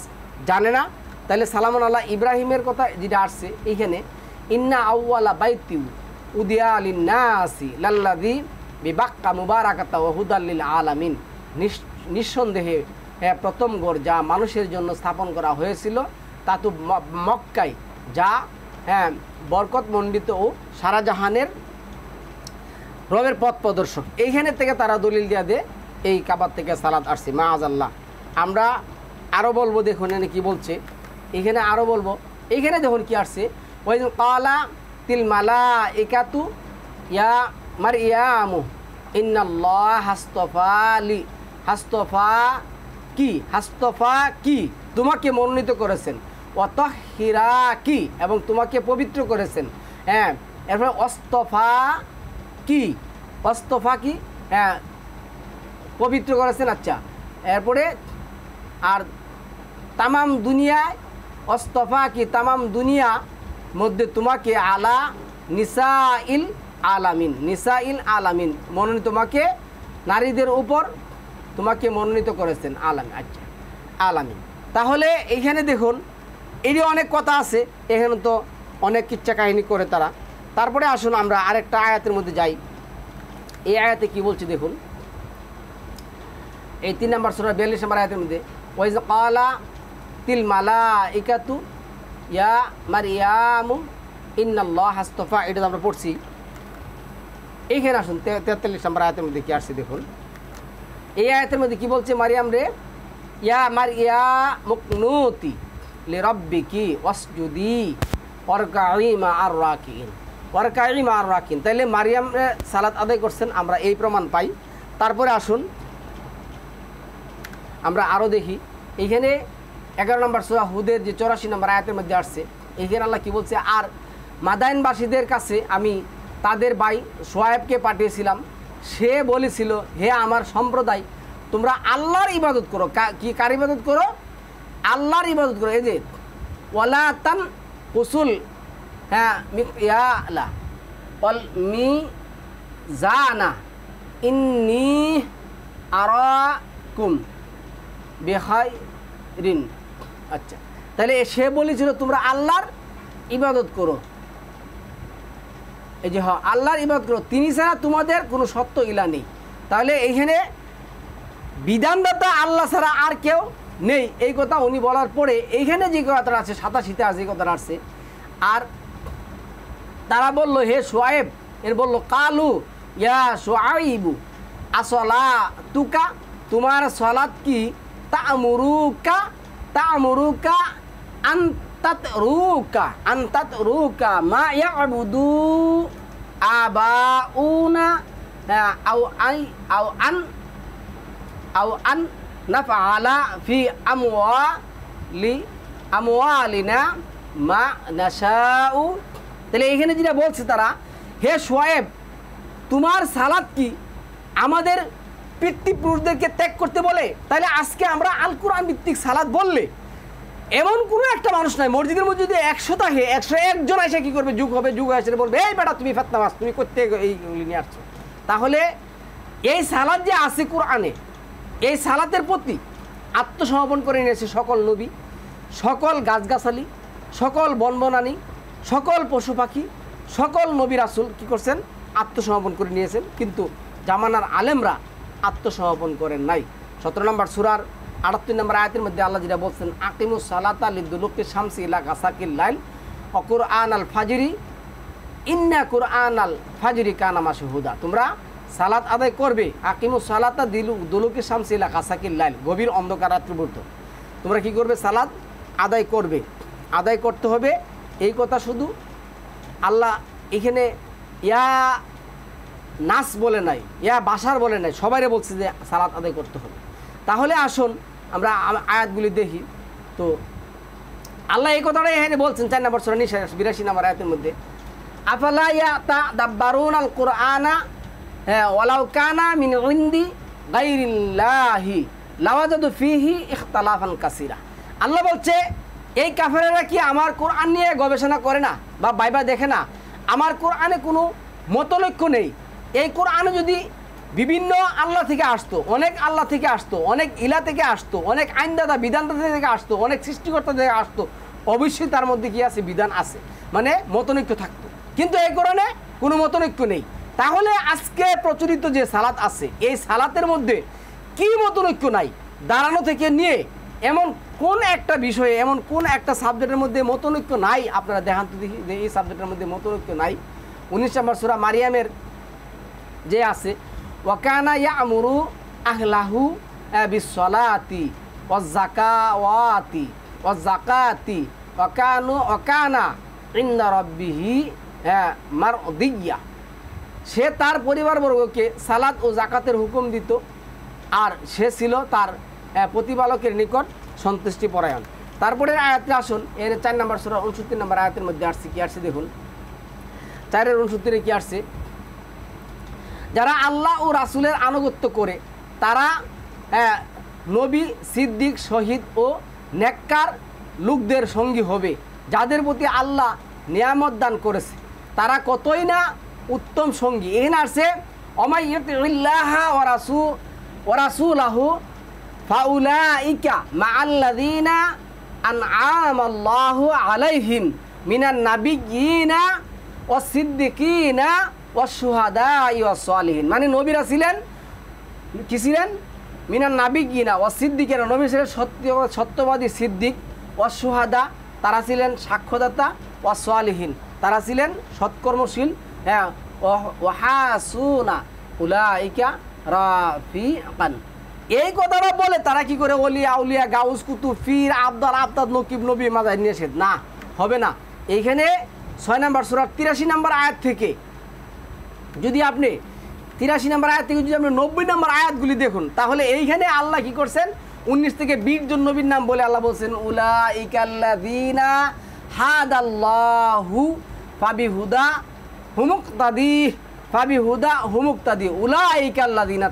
জানে না। তাহলে সালামুন আল্লাহ ইব্রাহিমের কথা যেটা আসছে এইখানে, ইন্না আউওয়ালা বাইতিউ উদিয়া লিন্নাসি লাল্লাযী বিবাক্কা মুবারাকাতা ওয়া হুদাল লিল আলামিন। নিঃসন্দেহে প্রথম গড় যা মানুষের জন্য স্থাপন করা হয়েছিল তা তো মক্কায়, যা বরকত মণ্ডিত ও সারা জাহানের রবের পথ প্রদর্শক। এইখানে থেকে তারা দলিল দিয়া দে এই কাবার থেকে সালাত আসছে। মাআযাল্লাহ। আমরা আরও বলবো, দেখুন এখানে কি বলছে, এখানে আরও বলবো। এইখানে দেখুন কি আসছে, ওই ক্বালা তিল মালাইকাতু ইয়া মারইয়ামু ইন্নাল্লাহ হাস্তফা কি তোমাকে মনোনীত করেছেন, ওয়াতাহহিরা কি এবং তোমাকে পবিত্র করেছেন। এরপরে অস্তফা কি পবিত্র করেছেন। আচ্ছা, এরপরে আর তামাম দুনিয়ায় অস্তফা কি তামাম দুনিয়া মধ্যে তোমাকে আলা নিসাইল আলামিন মনোনীত, তোমাকে নারীদের উপর তোমাকে মনোনীত করেছেন আলামিন। আচ্ছা, আলামিন। তাহলে এইখানে দেখুন এরই অনেক কথা আছে, এখানে তো অনেক কিচ্ছা কাহিনী করে তারা। তারপরে আসুন আমরা আরেকটা আয়াতের মধ্যে যাই। এই আয়াতে কি বলছে দেখুন, এই 3 নম্বর সূরা 42 নম্বর আয়াতের মধ্যে, ওয়াইজ ক্বালা তিল মালাইকাতু ইয়া মারইয়ামু ইন্নাল্লাহ হাস্তফা, এটা আমরা পড়ছি। এইখানে আসুন 43 নম্বর আয়াতের মধ্যে কি আসছে দেখুন। এই আয়াতের মধ্যে কি বলছে, মারিয়াম রে, ইয়া মারইয়ামু কুনুতি লিরাব্বিকি ওয়াসজুদি ওয়ারকাই মা'আর রাকিন। তাইলে মারিয়াম সালাত আদায় করছেন, আমরা এই প্রমাণ পাই। তারপরে আসুন আমরা আরও দেখি, এইখানে 11 নম্বর সূরা হুদের যে 84 নম্বর আয়াতের মধ্যে আসছে, এইখানে আল্লাহ কি বলছে, আর মাদাইনবাসীদের কাছে আমি তাদের ভাই সোয়াইবকে পাঠিয়েছিলাম, সে বলেছিল, হে আমার সম্প্রদায়, তোমরা আল্লাহর ইবাদত করো। কি কার ইবাদত করো? আল্লাহর ইবাদত করো। এই যে ওয়ালা তান কুসুল মিকয়ালা ওয়াল মিজানা ইন্নী আরাকুম বিখাইরিন। আচ্ছা, তাহলে সে বলেছিল তোমরা আল্লাহর ইবাদত করো। এই যে আল্লাহর ইবাদত করো, তিনি ছাড়া তোমাদের কোনো সত্য ইলা নেই। তাহলে এইখানে বিধানদাতা আল্লাহ ছাড়া আর কেউ নেই, এই কথা উনি বলার পরে এইখানে যে কথাটা আছে 87-তে আছে, এই কথাটা আসছে। আর তারা বললো, হে সোয়াইব, এর বললো কালু ইয়া সোয়াইবু আসলা তুকা, তোমার সলাত কি তা'মুরুকা আন আনতাতরুকা মা ইয়াবুদু আবাউনা আও আন নাফআলা ফি আমওয়ালিনা মা নাশাউ। তাহলে এখানে যেটা বলছে তারা, হে শুআয়ব, তোমার সালাত কি আমাদের পিতৃপুরুষদেরকে ত্যাগ করতে বলে? তাহলে আজকে আমরা আল কোরআন ভিত্তিক সালাত বললে এমন কোনো একটা মানুষ নাই, মসজিদের মধ্যে যদি 100 থাকে 101 জন এসে কী করবে, যুগ হবে, যুগ এসে বলবে এই বেটা তুমি ফাতনাবাজ, তুমি করতে এইগুলি নিয়ে আসছো। তাহলে এই সালাত যে আছে কোরআনে, এই সালাতের প্রতি আত্মসমর্পণ করে নিয়েছে সকল নবী, সকল গাছগাছালি, সকল বনবনানী, সকল পশু পাখি, সকল নবী রাসূল কী করছেন, আত্মসমর্পণ করে নিয়েছেন। কিন্তু জামানার আলেমরা আত্মসমর্পণ করেন নাই। 17 নম্বর সূরার 38 নম্বর আয়াতের মধ্যে আল্লাহ যেটা বলছেন, আকিমুস সালাতা লিদুলুকি শামসি ইলা গাসাকিল লাইল ওয়া কুরআনাল ফাজরি ইন্না কুরআনাল ফাজরি কানা মাশহুদা। তোমরা সালাত আদায় করবে, আকিমুস সালাতা দুলুকি শামসি ইলা গাসাকিল লাইল, গভীর অন্ধকার রাত্রি বলতো তোমরা কি করবে, সালাত আদায় করবে। আদায় করতে হবে এই কথা শুধু আল্লাহ এখানে ইয়া নাস বলে নাই, ইয়া বাসার বলে নাই, সবাইরে বলছে যে সালাত আদায় করতে হবে। তাহলে আসুন আমরা আয়াতগুলি দেখি। তো আল্লাহ এই কথাটাই এখানে বলছেন 4 নম্বর সূরা নিসা 82 নম্বর আয়াতের মধ্যে, আফালা ইয়াতাদাব্বারুনাল কুরআনা ওয়ালাউ কানা মিন ইনদি গায়রিল্লাহি লাওয়াজাদু ফিহি ইখতিলাফান কাসীরা। আল্লাহ বলছে এই কাফেররা কি আমার কোরআন নিয়ে গবেষণা করে না বা বাইবা দেখে না? আমার কোরআনে কোনো মতলক্ষ্য নেই। এই কোরআনে যদি বিভিন্ন আল্লাহ থেকে আসতো, অনেক আল্লাহ থেকে আসতো, অনেক ইলা থেকে আসতো, অনেক আইনদাতা বিধানদাতা থেকে আসতো, অনেক সৃষ্টিকর্তা থেকে আসতো, অবশ্যই তার মধ্যে কি আছে, বিধান আছে, মানে মতনৈক্য থাকতো। কিন্তু এই কোরআনে কোনো মতনৈক্য নেই। তাহলে আজকে প্রচলিত যে সালাত আছে, এই সালাতের মধ্যে কি মতনৈক্য নাই? দাঁড়ানো থেকে নিয়ে এমন কোন একটা বিষয়ে, এমন কোন একটা সাবজেক্টের মধ্যে মতনৈক্য নাই? আপনারা দেখান তো দেখি যে এই সাবজেক্টের মধ্যে মতনৈক্য নাই। 19 নম্বর সূরা মারিয়ামের যে আছে, ওয়াকানা ইয়ামুরু আহলাহু বিসসালাতি ওয়াজ যাকাতি ওয়াকানা ইনদা রাব্বিহি মারদিয়া। সে তার পরিবারবর্গকে সালাত ও জাকাতের হুকুম দিত, আর সে ছিল তার প্রতিপালকের নিকট সন্তুষ্টি পরায়ণ। তারপরে আয়াতে আসুন, এর 4 নম্বর সূরা 69 নম্বর আয়াতের মধ্যে আসছে কি আসছে দেখুন, 4-69 কি আসছে, যারা আল্লাহ ও রাসূলের আনুগত্য করে তারা নবী, সিদ্দিক, শহীদ ও নেককার লোকদের সঙ্গী হবে, যাদের প্রতি আল্লাহ নিয়ামত দান করেছে, তারা কতই না উত্তম সঙ্গী। এখানে আসছে অমাইয়ুতিল্লাহা ওয়া রাসূলাহু ফাউলাইকা মাআল্লাযীনা আনআমাল্লাহু আলাইহিম মিনান নাবিয়্যিনা ওয়াস সিদ্দিকিনা ওয়াস শুহাদাই ওয়াস সালিহিন। মানে নবীরা ছিলেন কি ছিলেন, মিনান নাবিয়্যিনা ওয়াস সিদ্দিকিনা, নবী ছিলেন সত্যবাদী সিদ্দিক, ওয়াস শুহাদা তারা ছিলেন সাক্ষ্যদাতা, ওয়াস সালিহিন তারা ছিলেন সৎকর্মশীল, ওয়া হাসুনা উলাইকা রাফিকান। এই কথাটা বলে তারা কি করে ওলিয়া আউলিয়া গাউস কুতুব ফির আবদাল আবদাদ নকিব নবী মাজাহির নিষেধ না, হবে না। এইখানে 6 নম্বর সূরা 83 নম্বর আয়াত থেকে যদি আপনি 83 নম্বর আয়াত থেকে যদি আপনি 90 নম্বর আয়াতগুলি দেখুন, তাহলে এইখানে আল্লাহ কি করছেন, 19 থেকে 20 জন নবীর নাম বলে আল্লাহ বলছেন, উলাইকাল্লাযীনা হাদাল্লাহু ফাবিহুদা হুমুক্তাদি উলাইকাল্লাযীনা,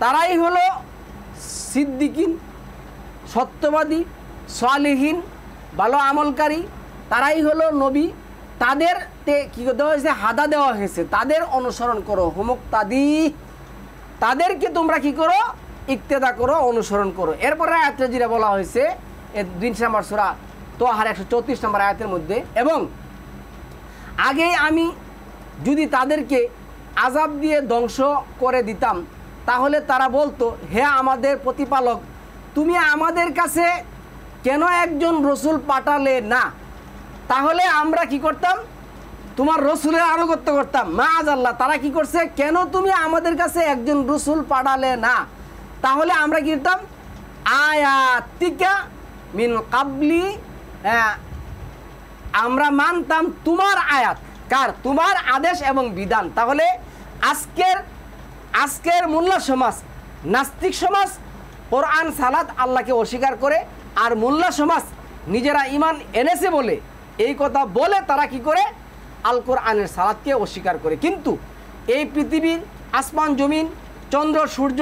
তারাই হলো সিদ্দিকিন, সত্যবাদী, সালিহিন, ভালো আমলকারী, তারাই হলো নবী, তাদেরকে কী দেওয়া হয়েছে, হাদা দেওয়া হয়েছে, তাদের অনুসরণ করো, হুমুক্তাদি, তাদেরকে তোমরা কি করো, ইক্তেদা করো, অনুসরণ করো। এরপরে আয়াতে যেটা বলা হয়েছে 2 নম্বর সূরা তোহার 134 নম্বর আয়াতের মধ্যে, এবং আগেই আমি যদি তাদেরকে আযাব দিয়ে ধ্বংস করে দিতাম, তাহলে তারা বলতো, হে আমাদের প্রতিপালক, তুমি আমাদের কাছে কেন একজন রসুল পাঠালে না? তাহলে আমরা কি করতাম, তোমার রসুলের আনুগত্য করতাম। মাআযাল্লাহ, তারা কি করছে, কেন তুমি আমাদের কাছে একজন রসুল পাঠালে না? তাহলে আমরা কি করতাম, আয়াতিকা মিন কাবলি, আমরা মানতাম তোমার আয়াত, কার? তোমার আদেশ এবং বিধান। তাহলে আজকের মোল্লা সমাজ, নাস্তিক সমাজ কোরআন সালাত আল্লাহকে অস্বীকার করে, আর মোল্লা সমাজ নিজেরা ইমান এনেছে বলে এই কথা বলে তারা কি করে? আল কোরআনের সালাতকে অস্বীকার করে। কিন্তু এই পৃথিবীর আসমান জমিন, চন্দ্র সূর্য,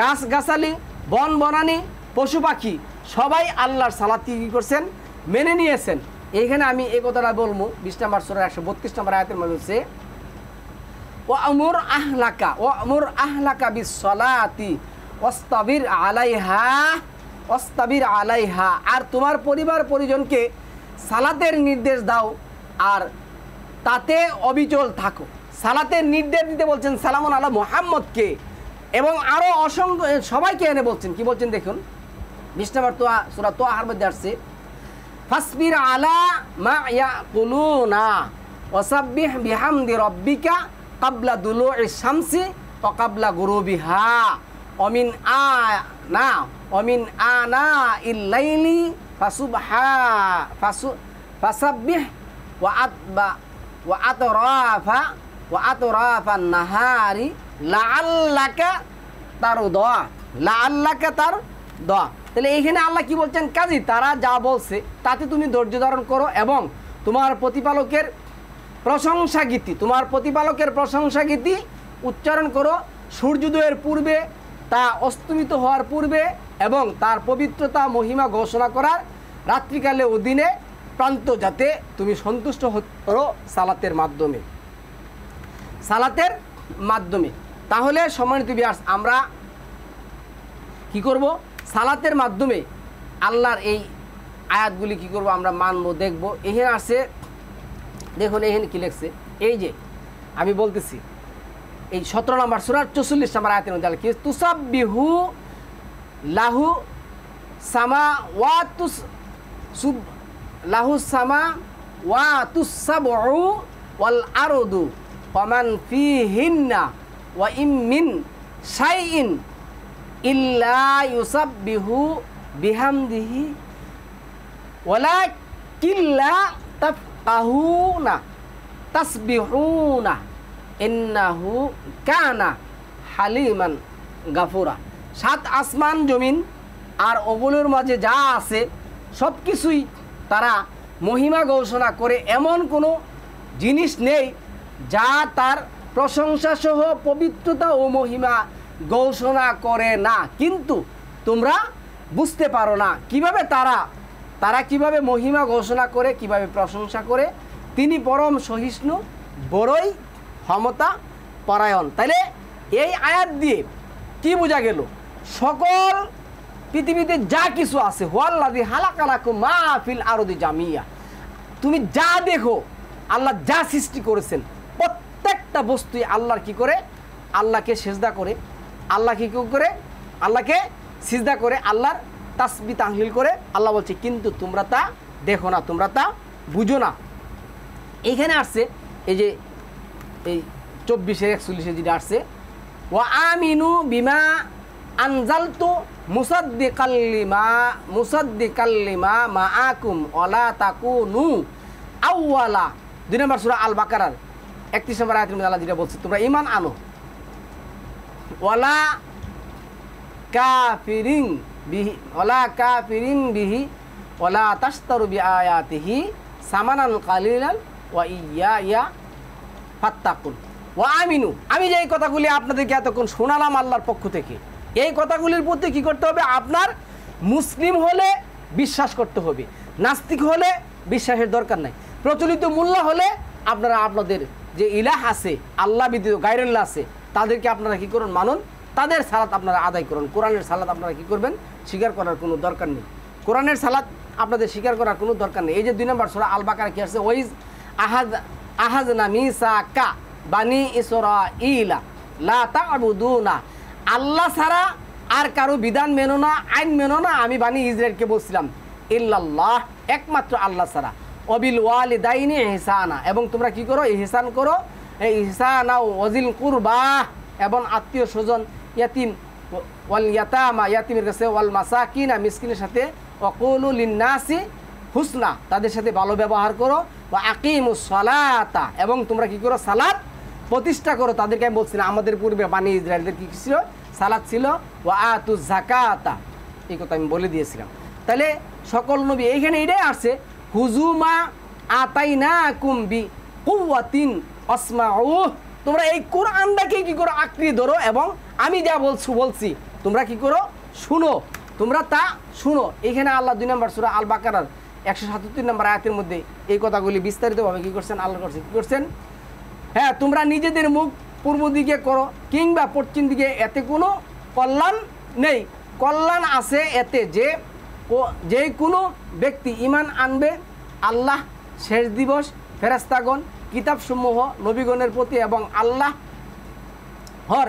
গাছ গাছালি, বন বনানি, পশু পাখি সবাই আল্লাহর সালাতকে কী করছেন? মেনে নিয়েছেন। এইখানে আমি এই কথাটা বলবো 20 নম্বর সূরা 132 নম্বর আয়াতের মধ্যে হচ্ছে ওয়ামুর আহলাকা বিসসালাতি ওয়াস্তাবির আলাইহা, আর তোমার পরিবার পরিজনকে সালাতের নির্দেশ দাও আর তাতে অবিচল থাকো। সালাতের নির্দেশ দিতে বলছেন সালামুন আলা মুহাম্মদকে, এবং আরও অসংখ্য সবাইকে এনে বলছেন। কি বলছেন দেখুন, 20 নম্বর সূরা তোহার মধ্যে আসছে ফাসবির আলা মা ইয়াকুলুনা ওয়াসাব্বিহ বিহামদি রাব্বিকা ক্বাবলা দুলুইশ শামসি ওয়া ক্বাবলা গুরুবিহা ওমিন আনা ইল্লাইলি ফাসাব্বিহ ওয়া আতরাফান নাহারি লাআল্লাকা তারদা। তাহলে এইখানে আল্লাহ কি বলছেন? কাজী তারা যা বলছে তাতে তুমি ধৈর্য ধারণ করো এবং তোমার প্রতিপালকের প্রশংসা গীতি উচ্চারণ করো সূর্যোদয়ের পূর্বে, তা অস্তমিত হওয়ার পূর্বে, এবং তার পবিত্রতা মহিমা ঘোষণা করার রাত্রিকালে ও দিনে প্রান্ত, যাতে তুমি সন্তুষ্ট করো সালাতের মাধ্যমে। তাহলে সম্মানিত ভিউয়ার্স, আমরা কি করব? সালাতের মাধ্যমে আল্লাহর এই আয়াতগুলি কি করব? আমরা মানব, দেখব। এখানে আছে দেখুন, এখানে কি লিখছে, এই যে আমি বলতেছি এই 17 নম্বর সূরার 44 নম্বর আয়াতের মধ্যে কি তুসাব্বিহু লাহু সামাওয়াতুস সাবউ ওয়াল আরদু ওয়ামান ফীহিন্না ওয়া ইম মিন শাইইন ইল্লা ইউসাব্বিহু বিহামদিহি ওয়ালাকিল্লা তাফকাহুনা তাসবিহুনা ইন্নাহু কানা হালিমান গাফুরা। 7 আসমান জমিন আর ওগুলোর মাঝে যা আছে সব কিছুই তারা মহিমা ঘোষণা করে, এমন কোনো জিনিস নেই যা তার প্রশংসা সহ পবিত্রতা ও মহিমা ঘোষণা করে না। কিন্তু তোমরা বুঝতে পারো না কিভাবে তারা কিভাবে মহিমা ঘোষণা করে, কিভাবে প্রশংসা করে। তিনি পরম সহিষ্ণু, বড়ই ক্ষমতা পরায়ণ। তাইলে এই আয়াত দিয়ে কি বোঝা গেল? সকল পৃথিবীতে যা কিছু আছে, হুয়াল্লাযী খালাকা লাকুম মা ফিল আরদি জামিয়া, তুমি যা দেখো আল্লাহ যা সৃষ্টি করেছেন প্রত্যেকটা বস্তুই আল্লাহর কি করে? আল্লাহকে সিজদা করে। আল্লাহ কি করে? আল্লাহকে সিজদা করে, আল্লাহর তাসবিহ তাহলিল করে। আল্লাহ বলছে কিন্তু তোমরা তা দেখো না, তোমরা তা বুঝো না। এইখানে আসছে এই যে এই 24-41 যেটা আসছে ওয়া আমিনু বিমা আনজালতু মুসাদ্দিকাল লিমা মাআকুম ওয়ালা তাকুনু আউওয়ালা। 2 নম্বর সূরা আল বাকারার 31 নম্বর আয়াতের মধ্যে আল্লাহ যেটা বলছে তোমরা ঈমান আনো, ওয়ালা কাফিরিন বিহি ওয়ালা তাশতারু বিআয়াতিহি সামানান কালিলান ওয়া ইয়া ফাত্তাকুন ওয়া আমিনু। আমি যে এই কথাগুলি আপনাদেরকে এতক্ষণ শোনালাম আল্লাহর পক্ষ থেকে, এই কথাগুলির প্রতি কী করতে হবে? আপনার মুসলিম হলে বিশ্বাস করতে হবে, নাস্তিক হলে বিশ্বাসের দরকার নাই। প্রচলিত মোল্লা হলে আপনারা আপনাদের যে ইলাহ আছে, আল্লাহ ব্যতীত গায়রুল্লাহ আছে, তাদেরকে আপনারা কী করুন? মানুন, তাদের সালাত আপনারা আদায় করুন। কোরআনের সালাত আপনারা কী করবেন? স্বীকার করার কোনো দরকার নেই। কোরআনের সালাত আপনাদের স্বীকার করার কোনো দরকার নেই। এই যে 2 নম্বর সূরা আল বাকারা কি আছে? ওয়াইজ আহাজনা মিসাকা বানি ইসরাঈলা লা তা'বুদুনা, আল্লাহ ছাড়া আর কারো বিধান মেনো না, আইন মেনো না। আমি বানি ইসরায়েলকে বলছিলাম ইল্লাল্লাহ, একমাত্র আল্লাহ ছাড়া। অবিল ওয়ালিদাইনি ইহসানা, এবং তোমরা কি করো? ইহসান করো। এই ইহসানা ওয়াজিল কুরবা, এবং আত্মীয় স্বজন, ইয়াতিম ওয়াল ইয়াতামা, ইয়াতিমের কাছে, ওয়াল মাসাকিনা, মিসকিনের সাথে, ওয়াকুলু লিন্নাসি হুসনা, তাদের সাথে ভালো ব্যবহার করো, ওয়া আকিমুস সালাতা, এবং তোমরা কি করো, সালাত প্রতিষ্ঠা করো। তাদেরকে আমি বলছিলাম আমাদের পূর্বে বানি ইসরায়েলদের কি ছিল, সালাত ছিল, ওয়া আতুজ যাকাতা, এই কথা আমি বলে দিয়েছিলাম। তাহলে সকল নবী এইখানে এটাই আসছে, হুজুমা আতাইনাকুম বি কুওয়াতিন আসমাউ, তোমরা এই কোরআনটাকে কি করো, আঁকড়ে ধরো, এবং আমি যা বলছি তোমরা কি করো, শুনো, তোমরা তা শুনো। এখানে আল্লাহ 2 নম্বর সূরা আল বাকারার 177 নম্বর আয়াতের মধ্যে এই কথাগুলি বিস্তারিতভাবে কি করছেন, আল্লাহ করছেন, কি করছেন, হ্যাঁ তোমরা নিজেদের মুখ পূর্ব দিকে করো কিংবা পশ্চিম দিকে, এতে কোনো কল্যাণ নেই। কল্যাণ আছে এতে যে কোনো ব্যক্তি ঈমান আনবে আল্লাহ, শেষ দিবস, ফেরেশতাগণ, কিতাবসমূহ, নবীগণের প্রতি এবং আল্লাহ হর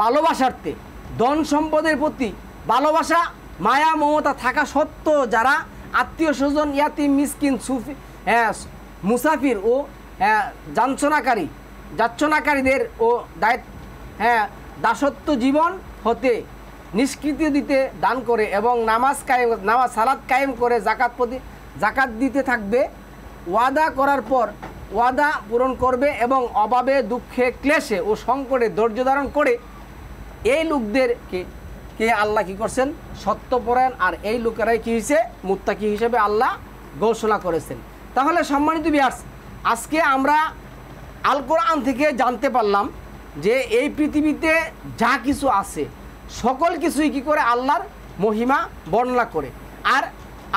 ভালোবাসার্থে, ধন সম্পদের প্রতি ভালোবাসা, মায়া মমতা থাকা সত্ত্বেও যারা আত্মীয় স্বজন, ইয়াতিম, মিসকিন, সুফি, মুসাফির ও যাচ্ছনাকারীদের ও দাসত্ব জীবন হতে নিষ্কৃতি দিতে দান করে এবং নামাজ সালাত কায়েম করে জাকাত দিতে থাকবে, ওয়াদা করার পর ওয়াদা পূরণ করবে এবং অভাবে, দুঃখে, ক্লেশে ও সংকটে ধৈর্য ধারণ করে, এই লোকদেরকে আল্লাহ কি করছেন, সত্যপরায়ণ, আর এই লোকেরাই কি হয়েছে, মুত্তাকি হিসেবে আল্লাহ ঘোষণা করেছেন। তাহলে সম্মানিত ভিউয়ার্স, আজকে আমরা আল কোরআন থেকে জানতে পারলাম যে এই পৃথিবীতে যা কিছু আছে সকল কিছুই কি করে আল্লাহর মহিমা বর্ণনা করে। আর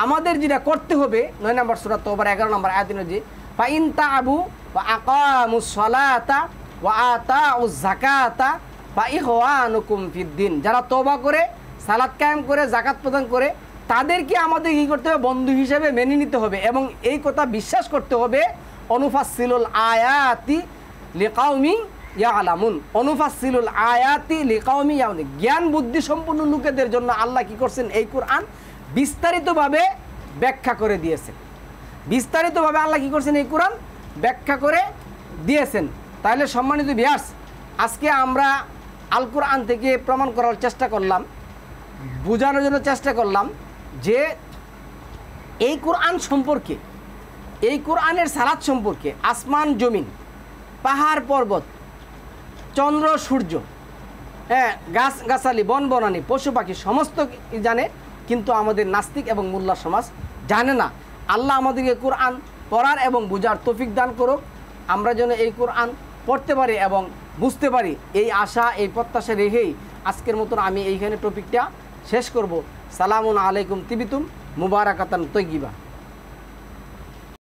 আমাদের যেটা করতে হবে 9 নম্বর সূরা তওবার 11 নম্বর আয়াত অনুযায়ী, ফাইন তাআবু ওয়া আকামুস সালাতা ওয়া আতাউজ যাকাতা ফা ইখওয়ানুকুম ফিদ্দিন, যারা তওবা করে, সালাত কায়েম করে, যাকাত প্রদান করে, তাদেরকে আমাদের কী করতে হবে, বন্ধু হিসেবে মেনে নিতে হবে এবং এই কথা বিশ্বাস করতে হবে, অনুফাসসিলুল আয়াতি লিকাউমি ইয়ালামুন, অনুফাসসিলুল আয়াতি লিকাউমি ইয়ালামুন, জ্ঞান বুদ্ধি সম্পন্ন লোকেদের জন্য আল্লাহ কি করছেন, এই কোরআন বিস্তারিতভাবে ব্যাখ্যা করে দিয়েছেন। বিস্তারিতভাবে আল্লাহ কি করছেন, এই কোরআন ব্যাখ্যা করে দিয়েছেন। তাহলে সম্মানিত ভিউয়ার্স, আজকে আমরা আল কোরআন থেকে প্রমাণ করার চেষ্টা করলাম, বোঝানোর জন্য চেষ্টা করলাম যে এই কোরআন সম্পর্কে, এই কোরআনের সালাত সম্পর্কে আসমান জমিন, পাহাড় পর্বত, চন্দ্র সূর্য, গাছ গাছালি, বন বনানি, পশু পাখি সমস্ত জানে, কিন্তু আমাদের নাস্তিক এবং মোল্লা সমাজ জানে না। আল্লাহ আমাদেরকে কোরআন পড়ার এবং বোঝার তৌফিক দান করুক, আমরা যেন এই কোরআন পড়তে পারি এবং বুঝতে পারি, এই আশা, এই প্রত্যাশা রেখেই আজকের মতন আমি এইখানে টপিকটা শেষ করব। সালামুন আলাইকুম তিবিতুম মুবারাকাতান তৈয়িবা।